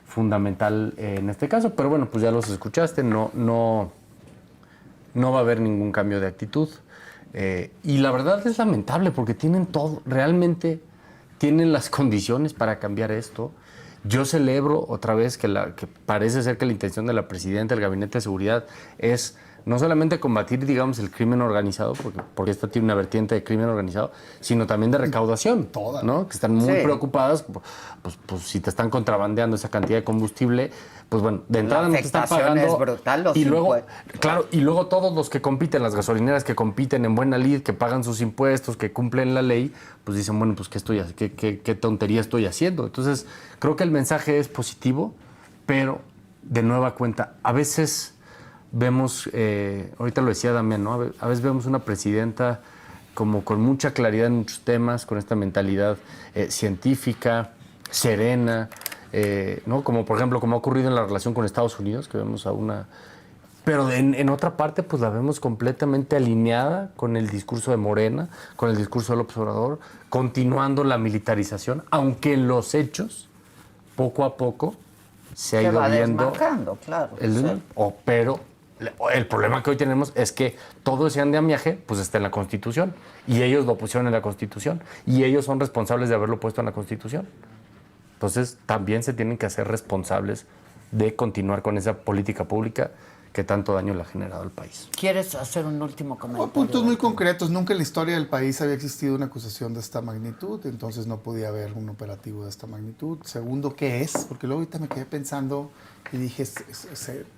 fundamental en este caso, pero bueno, pues ya los escuchaste, no va a haber ningún cambio de actitud. Y la verdad es lamentable porque tienen todo, realmente tienen las condiciones para cambiar esto. Yo celebro otra vez que parece ser que la intención de la presidenta del Gabinete de Seguridad es no solamente combatir, digamos, el crimen organizado, porque esta tiene una vertiente de crimen organizado, sino también de recaudación, Toda, ¿no? Que están muy preocupadas, pues si te están contrabandeando esa cantidad de combustible, pues bueno, de entrada no te están pagando. Es brutal, y luego, claro, y luego todos los que compiten, las gasolineras que compiten en buena lid, que pagan sus impuestos, que cumplen la ley, pues dicen, bueno, pues qué tontería estoy haciendo. Entonces, creo que el mensaje es positivo, pero de nueva cuenta, a veces vemos, ahorita lo decía Damián, ¿no? A veces vemos una presidenta como con mucha claridad en muchos temas, con esta mentalidad científica, serena, ¿no? Como por ejemplo, como ha ocurrido en la relación con Estados Unidos, que vemos a una pero en otra parte pues la vemos completamente alineada con el discurso de Morena, con el discurso del observador, continuando la militarización, aunque en los hechos, poco a poco, se ha ido va viendo... desmarcando, claro. Sí. Pero el problema que hoy tenemos es que todo ese andamiaje pues está en la Constitución, y ellos lo pusieron en la Constitución, y ellos son responsables de haberlo puesto en la Constitución. Entonces también se tienen que hacer responsables de continuar con esa política pública que tanto daño le ha generado al país. ¿Quieres hacer un último comentario? Puntos muy concretos. Nunca en la historia del país había existido una acusación de esta magnitud, entonces no podía haber un operativo de esta magnitud. Segundo, ¿qué es? Porque luego ahorita me quedé pensando y dije,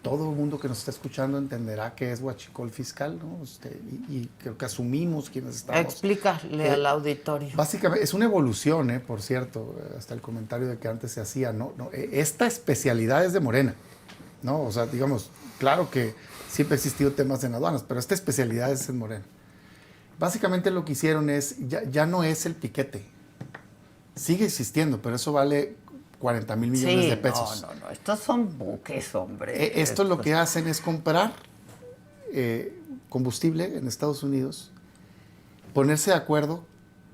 todo el mundo que nos está escuchando entenderá qué es huachicol fiscal, ¿no? Y creo que asumimos quienes estamos. Explícale al auditorio. Básicamente, es una evolución, por cierto, hasta el comentario de que antes se hacía, ¿no? Esta especialidad es de Morena, ¿no? O sea, digamos, claro que siempre ha existido temas en aduanas, pero esta especialidad es en Morena. Básicamente lo que hicieron es, ya no es el piquete, sigue existiendo, pero eso vale 40 mil millones de pesos. No, estos son buques, hombre. Esto lo que hacen es comprar combustible en Estados Unidos, ponerse de acuerdo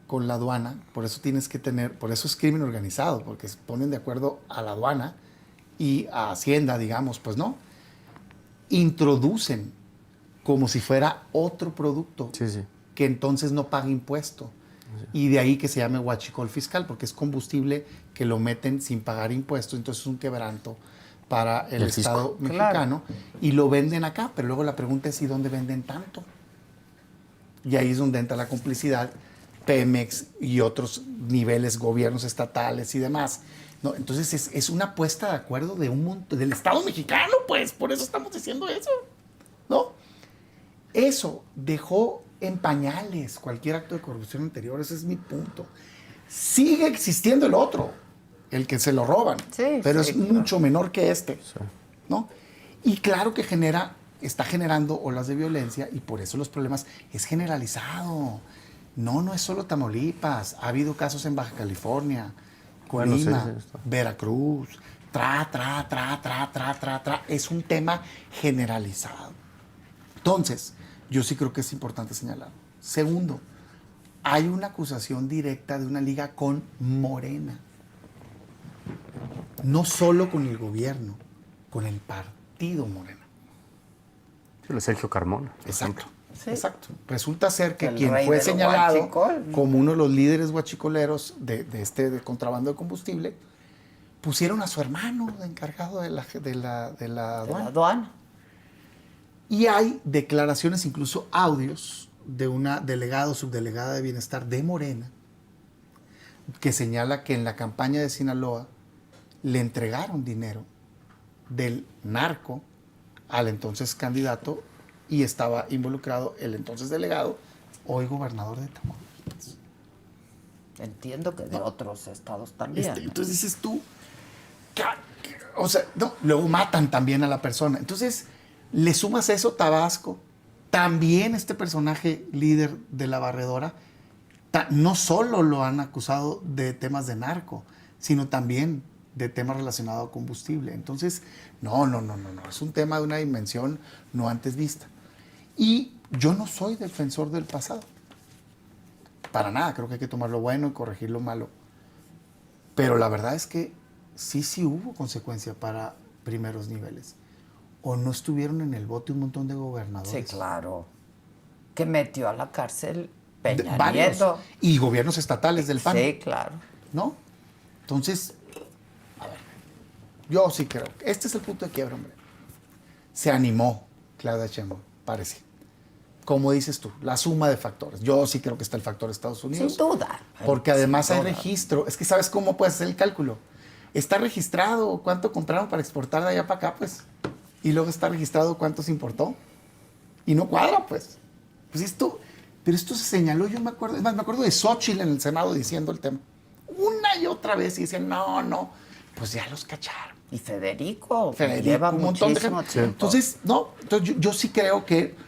con la aduana, por eso es crimen organizado, porque se ponen de acuerdo a la aduana y a Hacienda, digamos, pues no. Introducen como si fuera otro producto que entonces no paga impuesto. Y de ahí que se llame huachicol fiscal, porque es combustible que lo meten sin pagar impuestos, entonces es un quebranto para el Estado mexicano, y lo venden acá, pero luego la pregunta es, ¿y dónde venden tanto? Y ahí es donde entra la complicidad, Pemex y otros niveles, gobiernos estatales y demás. No, entonces es una puesta de acuerdo de un montón, del Estado mexicano, pues, por eso estamos diciendo eso, ¿no? Eso dejó en pañales cualquier acto de corrupción anterior, ese es mi punto. Sigue existiendo el otro, el que se lo roban, pero es mucho menor que este, ¿no? Y claro que está generando olas de violencia, y por eso los problemas es generalizado. No es solo Tamaulipas, ha habido casos en Baja California, Colima, Veracruz, es un tema generalizado. Entonces, yo sí creo que es importante señalar. Segundo, hay una acusación directa de una liga con Morena. No solo con el gobierno, con el partido Morena. Sergio Carmona. Exacto. Sí. Exacto. Resulta ser que El quien rey fue del señalado huachicol, ¿no? como uno de los líderes huachicoleros de contrabando de combustible, pusieron a su hermano de encargado de la aduana. De la aduana. Y hay declaraciones, incluso audios, de una delegada o subdelegada de bienestar de Morena, que señala que en la campaña de Sinaloa le entregaron dinero del narco al entonces candidato, y estaba involucrado el entonces delegado, hoy gobernador de Tamaulipas. Entiendo que de otros estados también. Entonces dices tú, o sea, no, luego matan también a la persona. Entonces, le sumas eso, Tabasco, también este personaje líder de la barredora, no solo lo han acusado de temas de narco, sino también de temas relacionados a combustible. Entonces, no, es un tema de una dimensión no antes vista. Y yo no soy defensor del pasado, para nada. Creo que hay que tomar lo bueno y corregir lo malo. Pero la verdad es que sí hubo consecuencia para primeros niveles. ¿O no estuvieron en el bote un montón de gobernadores? Sí, claro. Que metió a la cárcel Peña Varios. Nieto. Y gobiernos estatales del PAN. Sí, claro. ¿No? Entonces, a ver, yo sí creo. Este es el punto de quiebra, hombre. Se animó Claudia Sheinbaum, parece. Como dices tú, la suma de factores. Yo sí creo que está el factor Estados Unidos. Sin duda. Porque además hay registro. Es que ¿sabes cómo puedes hacer el cálculo? Está registrado cuánto compraron para exportar de allá para acá, pues. Y luego está registrado cuánto se importó. Y no cuadra, pues. Pero esto se señaló, yo me acuerdo. Es más, me acuerdo de Xóchitl en el Senado diciendo el tema. Una y otra vez. Y decían, no. Pues ya los cacharon. Y Federico Lleva un montón de muchísimo gente. tiempo. Entonces, yo sí creo que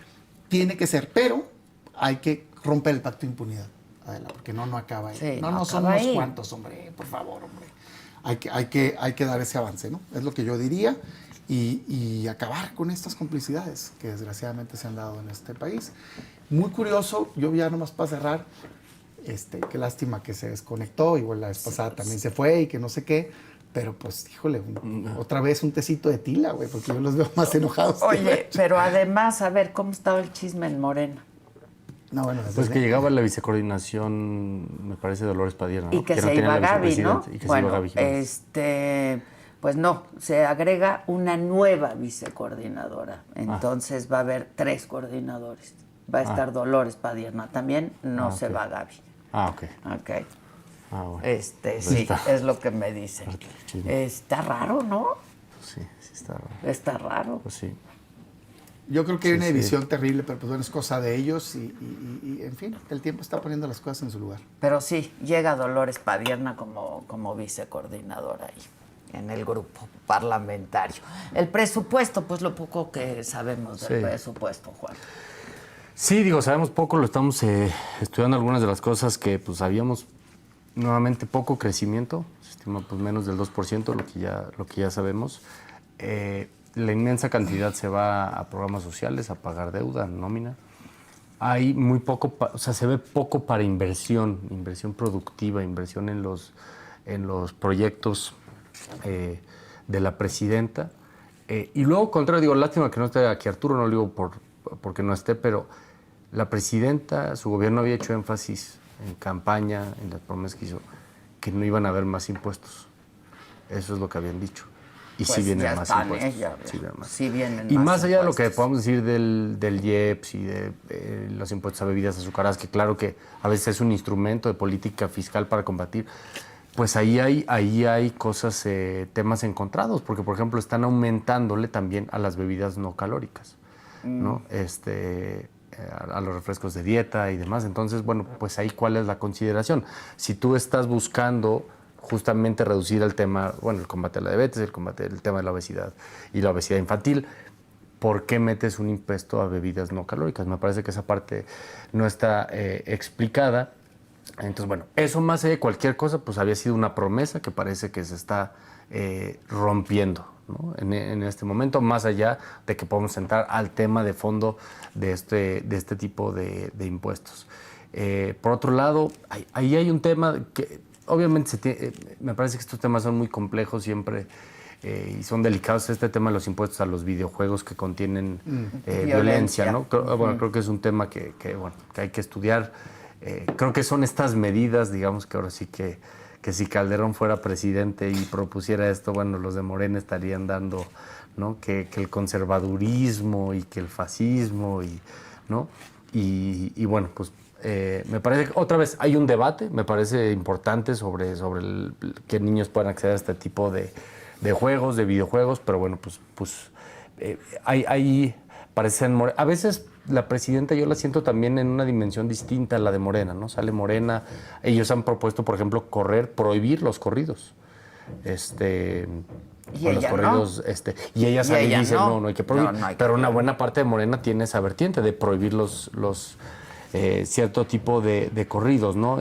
tiene que ser, pero hay que romper el pacto de impunidad, Adela, porque no acaba ahí. Sí, no son acaba unos ahí. cuantos, hombre, por favor, hombre. Hay que dar ese avance, ¿no? Es lo que yo diría. y acabar con estas complicidades que desgraciadamente se han dado en este país. Muy curioso, yo ya nomás para cerrar, qué lástima que se desconectó, igual la vez pasada también se fue y que no sé qué, pero pues, híjole, otra vez un tecito de tila, güey, porque yo los veo más enojados. Oye, pero además, a ver, ¿cómo estaba el chisme en Morena? No, bueno, Pues que llegaba la vicecoordinación, me parece, Dolores Padierna, ¿no? Y que no se tenía iba la Gaby, ¿no? vicepresidenta, y que Bueno, se iba Gaby Jiménez. pues no, se agrega una nueva vicecoordinadora. Entonces va a haber 3 coordinadores. Va a estar Dolores Padierna también, no se va Gaby. Ok. Ok. Bueno. Sí, es lo que me dicen. Está raro, ¿no? Sí, sí está raro. Está raro. Pues sí. Yo creo que hay una división terrible, pero pues bueno, es cosa de ellos y en fin, el tiempo está poniendo las cosas en su lugar. Pero sí, llega Dolores Padierna como vicecoordinadora ahí, en el grupo parlamentario. El presupuesto, pues lo poco que sabemos del presupuesto, Juan. Sí, digo, sabemos poco, lo estamos estudiando algunas de las cosas que pues habíamos nuevamente poco crecimiento, se estima pues menos del 2%, lo que ya sabemos. La inmensa cantidad se va a programas sociales, a pagar deuda, nómina. Hay muy poco, o sea, se ve poco para inversión productiva, inversión en los proyectos de la presidenta. Y luego, contrario, digo, lástima que no esté aquí Arturo, no lo digo porque no esté, pero la presidenta, su gobierno había hecho énfasis en campaña, en las promesas que hizo, que no iban a haber más impuestos. Eso es lo que habían dicho. Y Pues sí vienen ya más están, impuestos. sí vienen y más allá de lo impuestos. que podamos decir del IEPS y de los impuestos a bebidas azucaradas, que claro que a veces es un instrumento de política fiscal para combatir, pues ahí hay cosas, temas encontrados, porque por ejemplo están aumentándole también a las bebidas no calóricas, ¿no? A los refrescos de dieta y demás. Entonces, bueno, pues ahí cuál es la consideración. Si tú estás buscando justamente reducir el tema, bueno, el combate a la diabetes, el tema de la obesidad y la obesidad infantil, ¿por qué metes un impuesto a bebidas no calóricas? Me parece que esa parte no está explicada. Entonces, bueno, eso más allá de cualquier cosa, pues había sido una promesa que parece que se está rompiendo, ¿no? En este momento, más allá de que podemos entrar al tema de fondo de este tipo de impuestos. Por otro lado, ahí hay un tema que obviamente me parece que estos temas son muy complejos siempre y son delicados. Este tema de los impuestos a los videojuegos que contienen violencia, ¿no? Creo que es un tema que hay que estudiar. Creo que son estas medidas, digamos que ahora sí que si Calderón fuera presidente y propusiera esto, bueno, los de Morena estarían dando, ¿no? Que el conservadurismo y que el fascismo, ¿no? Y bueno, pues me parece que otra vez hay un debate, me parece importante sobre que niños puedan acceder a este tipo de juegos, de videojuegos, pero bueno, pues hay parecen a veces la presidenta yo la siento también en una dimensión distinta a la de Morena, ¿no? Sale Morena, ellos han propuesto, por ejemplo, prohibir los corridos. Y ella los corridos, no. Y ella sale y dice, no. no hay que prohibir. No hay que pero una prohibir. buena parte de Morena tiene esa vertiente de prohibir los cierto tipo de corridos, ¿no?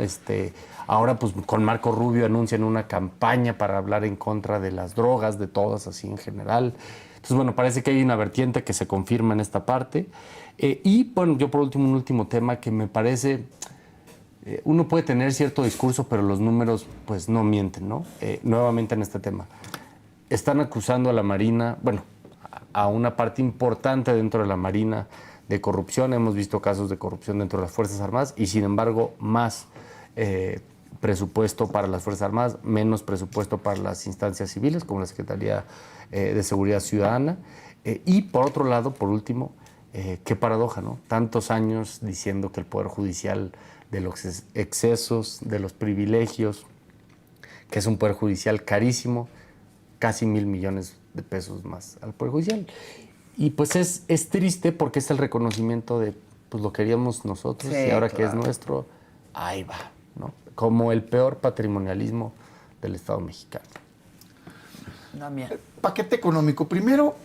Ahora, pues, con Marco Rubio anuncian una campaña para hablar en contra de las drogas, de todas, así en general. Entonces, bueno, parece que hay una vertiente que se confirma en esta parte. Y, bueno, yo por último, un último tema que me parece... uno puede tener cierto discurso, pero los números, pues, no mienten, ¿no? Nuevamente en este tema. Están acusando a la Marina, bueno, a una parte importante dentro de la Marina de corrupción. Hemos visto casos de corrupción dentro de las Fuerzas Armadas y, sin embargo, más presupuesto para las Fuerzas Armadas, menos presupuesto para las instancias civiles, como la Secretaría de Seguridad Ciudadana. Y, por otro lado, por último, qué paradoja, ¿no? Tantos años diciendo que el Poder Judicial, de los excesos, de los privilegios, que es un Poder Judicial carísimo, casi 1,000 millones de pesos más al Poder Judicial. Y pues es triste porque es el reconocimiento de, pues lo queríamos nosotros y ahora que es nuestro, ahí va, ¿no? Como el peor patrimonialismo del Estado mexicano. No, mira. Paquete económico. Primero,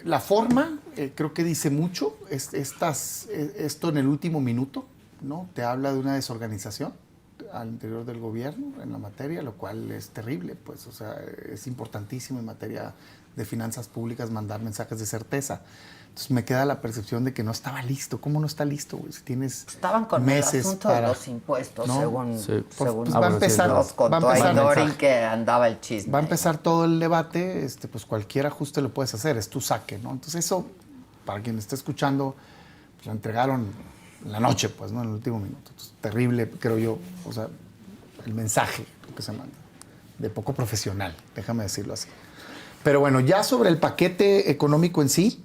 la forma, creo que dice mucho. Esto en el último minuto, ¿no? Te habla de una desorganización. al interior del gobierno en la materia, lo cual es terrible, pues, o sea, es importantísimo en materia de finanzas públicas mandar mensajes de certeza. Entonces me queda la percepción de que no estaba listo. ¿Cómo no está listo, güey? Si tienes Estaban con meses el asunto para... de los impuestos, ¿no? según, Sí. según Pues va a empezar, nos contó ahí Dorin que andaba el chisme. Va a empezar todo el debate, pues cualquier ajuste lo puedes hacer, es tu saque, ¿no? Entonces eso, para quien esté escuchando, pues lo entregaron en la noche, pues, ¿no? En el último minuto. Entonces, terrible, creo yo, o sea, el mensaje que se manda, de poco profesional, déjame decirlo así. Pero bueno, ya sobre el paquete económico en sí,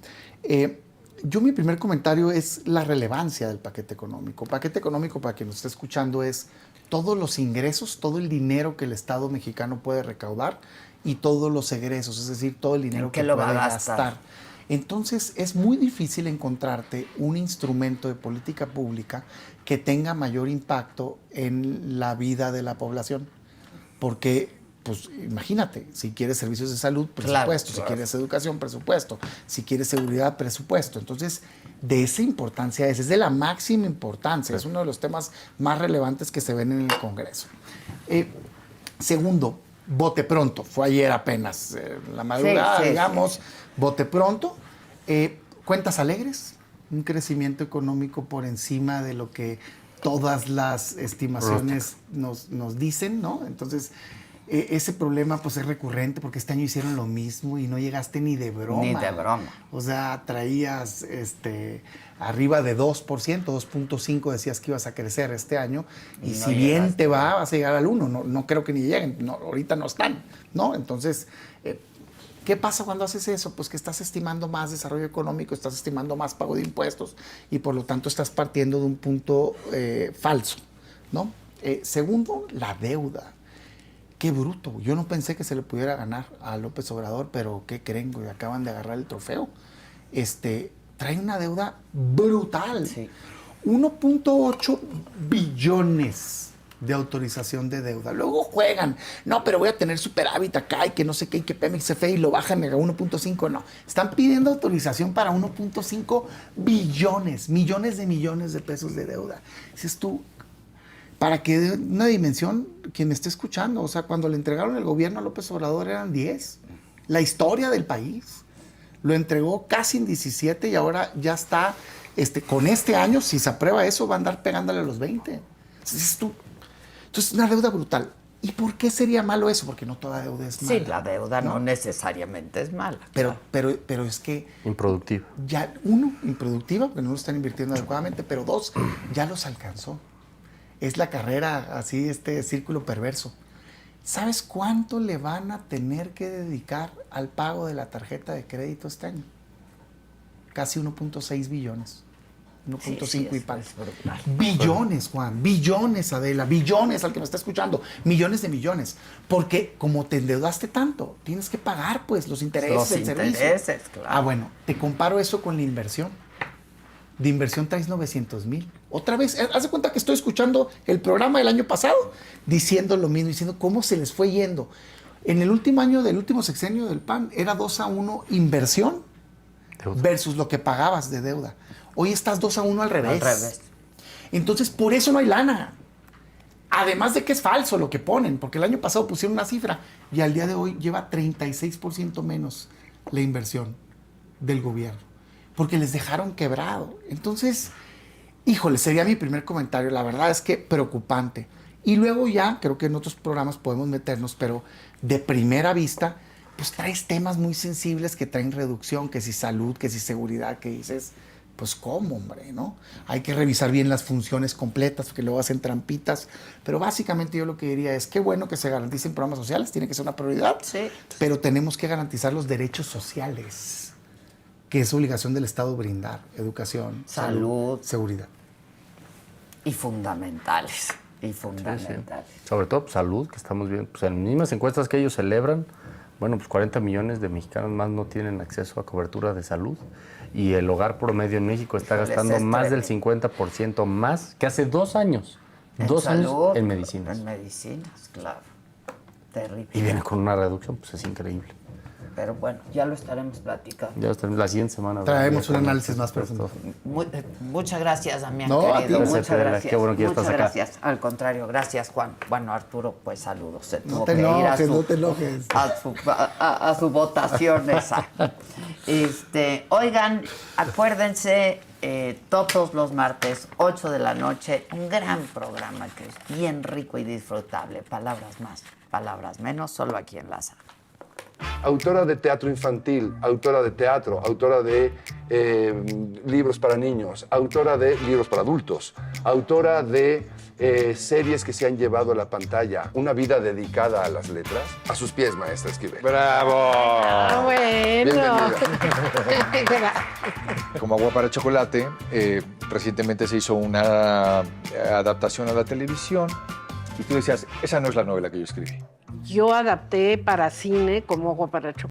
yo mi primer comentario es la relevancia del paquete económico. Paquete económico, para quien nos esté escuchando, es todos los ingresos, todo el dinero que el Estado mexicano puede recaudar y todos los egresos, es decir, todo el dinero que lo va puede a gastar? gastar. Entonces, es muy difícil encontrarte un instrumento de política pública que tenga mayor impacto en la vida de la población. Porque, pues, imagínate, si quieres servicios de salud, presupuesto. Claro. Si quieres educación, presupuesto. Si quieres seguridad, presupuesto. Entonces, de esa importancia es de la máxima importancia. Es uno de los temas más relevantes que se ven en el Congreso. Segundo, bote pronto. Fue ayer apenas, la madrugada, digamos. Bote pronto. Cuentas alegres. Un crecimiento económico por encima de lo que todas las estimaciones nos dicen, ¿no? Entonces, ese problema pues es recurrente porque este año hicieron lo mismo y no llegaste ni de broma. Ni de broma. O sea, traías arriba de 2%, 2.5% decías que ibas a crecer este año y No si bien llegaste. te va, vas a llegar al 1%. No creo que ni lleguen, no, ahorita no están, ¿no? Entonces, ¿qué pasa cuando haces eso? Pues que estás estimando más desarrollo económico, estás estimando más pago de impuestos y por lo tanto estás partiendo de un punto falso, ¿no? Segundo, la deuda. Qué bruto. Yo no pensé que se le pudiera ganar a López Obrador, pero ¿qué creen, güey? Acaban de agarrar el trofeo. Trae una deuda brutal. Sí. 1.8 billones de autorización de deuda. Luego juegan. No, pero voy a tener superávit acá y que no sé qué, y que Pemex CFE y lo bajan a 1.5. No. Están pidiendo autorización para 1.5 billones, millones de pesos de deuda. Dices tú, para que dé una dimensión, quien me esté escuchando, o sea, cuando le entregaron el gobierno a López Obrador eran 10. La historia del país. Lo entregó casi en 17 y ahora ya está, con este año, si se aprueba eso, va a andar pegándole a los 20. Entonces, es una deuda brutal. ¿Y por qué sería malo eso? Porque no toda deuda es mala. Sí, la deuda no necesariamente es mala. Pero es que Improductiva. ya, uno, improductiva, porque no lo están invirtiendo adecuadamente, pero dos, ya los alcanzó. Es la carrera, así, círculo perverso. ¿Sabes cuánto le van a tener que dedicar al pago de la tarjeta de crédito este año? Casi 1.6 billones. 1.5 y pago. Billones, Juan. Billones, Adela. Billones al que me está escuchando. Millones de millones. Porque como te endeudaste tanto, tienes que pagar, pues, los intereses del servicio. Claro. Ah, bueno, te comparo eso con la inversión. De inversión traes 900,000. Otra vez, haz de cuenta que estoy escuchando el programa del año pasado, diciendo lo mismo, diciendo cómo se les fue yendo. En el último año del último sexenio del PAN era 2-1 inversión versus lo que pagabas de deuda. Hoy estás 2-1 al revés. Al revés. Entonces, por eso no hay lana. Además de que es falso lo que ponen, porque el año pasado pusieron una cifra y al día de hoy lleva 36% menos la inversión del gobierno. Porque les dejaron quebrado. Entonces, híjole, sería mi primer comentario. La verdad es que preocupante. Y luego ya, creo que en otros programas podemos meternos, pero de primera vista, pues traes temas muy sensibles que traen reducción, que si salud, que si seguridad, que dices, pues cómo, hombre, ¿no? Hay que revisar bien las funciones completas, porque luego hacen trampitas. Pero básicamente yo lo que diría es, qué bueno que se garanticen programas sociales, tiene que ser una prioridad, Sí. pero tenemos que garantizar los derechos sociales, que es obligación del Estado brindar: educación, Salud. seguridad. Y fundamentales. Sí. Sobre todo pues, salud, que estamos viendo. Pues, en las mismas encuestas que ellos celebran, bueno, pues 40 millones de mexicanos más no tienen acceso a cobertura de salud. Y el hogar promedio en México está Híjoles, gastando es más del tremendo. 50% más que hace 2 años. 2 años salud, en medicinas. En medicinas, claro. Terrible. Y viene con una reducción, pues es increíble. pero bueno, ya lo estaremos platicando. Ya está, la siguiente semana. Traemos un ya con análisis más esto. profundo. Muchas gracias, Damián, No, a querido. ti. Muchas Gracias, gracias. qué bueno que ya Muchas estás acá. gracias. Al contrario, gracias, Juan. Bueno, Arturo, pues saludos. Se No tuvo te que ir enojes, no te enojes. a su votación esa. Oigan, acuérdense, todos los martes, 8 de la noche, un gran programa que es bien rico y disfrutable. Palabras más, palabras menos, solo aquí en La Sala. Autora de teatro infantil, autora de teatro, autora de libros para niños, autora de libros para adultos, autora de series que se han llevado a la pantalla, una vida dedicada a las letras. A sus pies, maestra Esquivel. ¡Bravo! Bienvenida. Como Agua para Chocolate, recientemente se hizo una adaptación a la televisión y tú decías, esa no es la novela que yo escribí. Yo adapté para cine como Agua para Chocolate.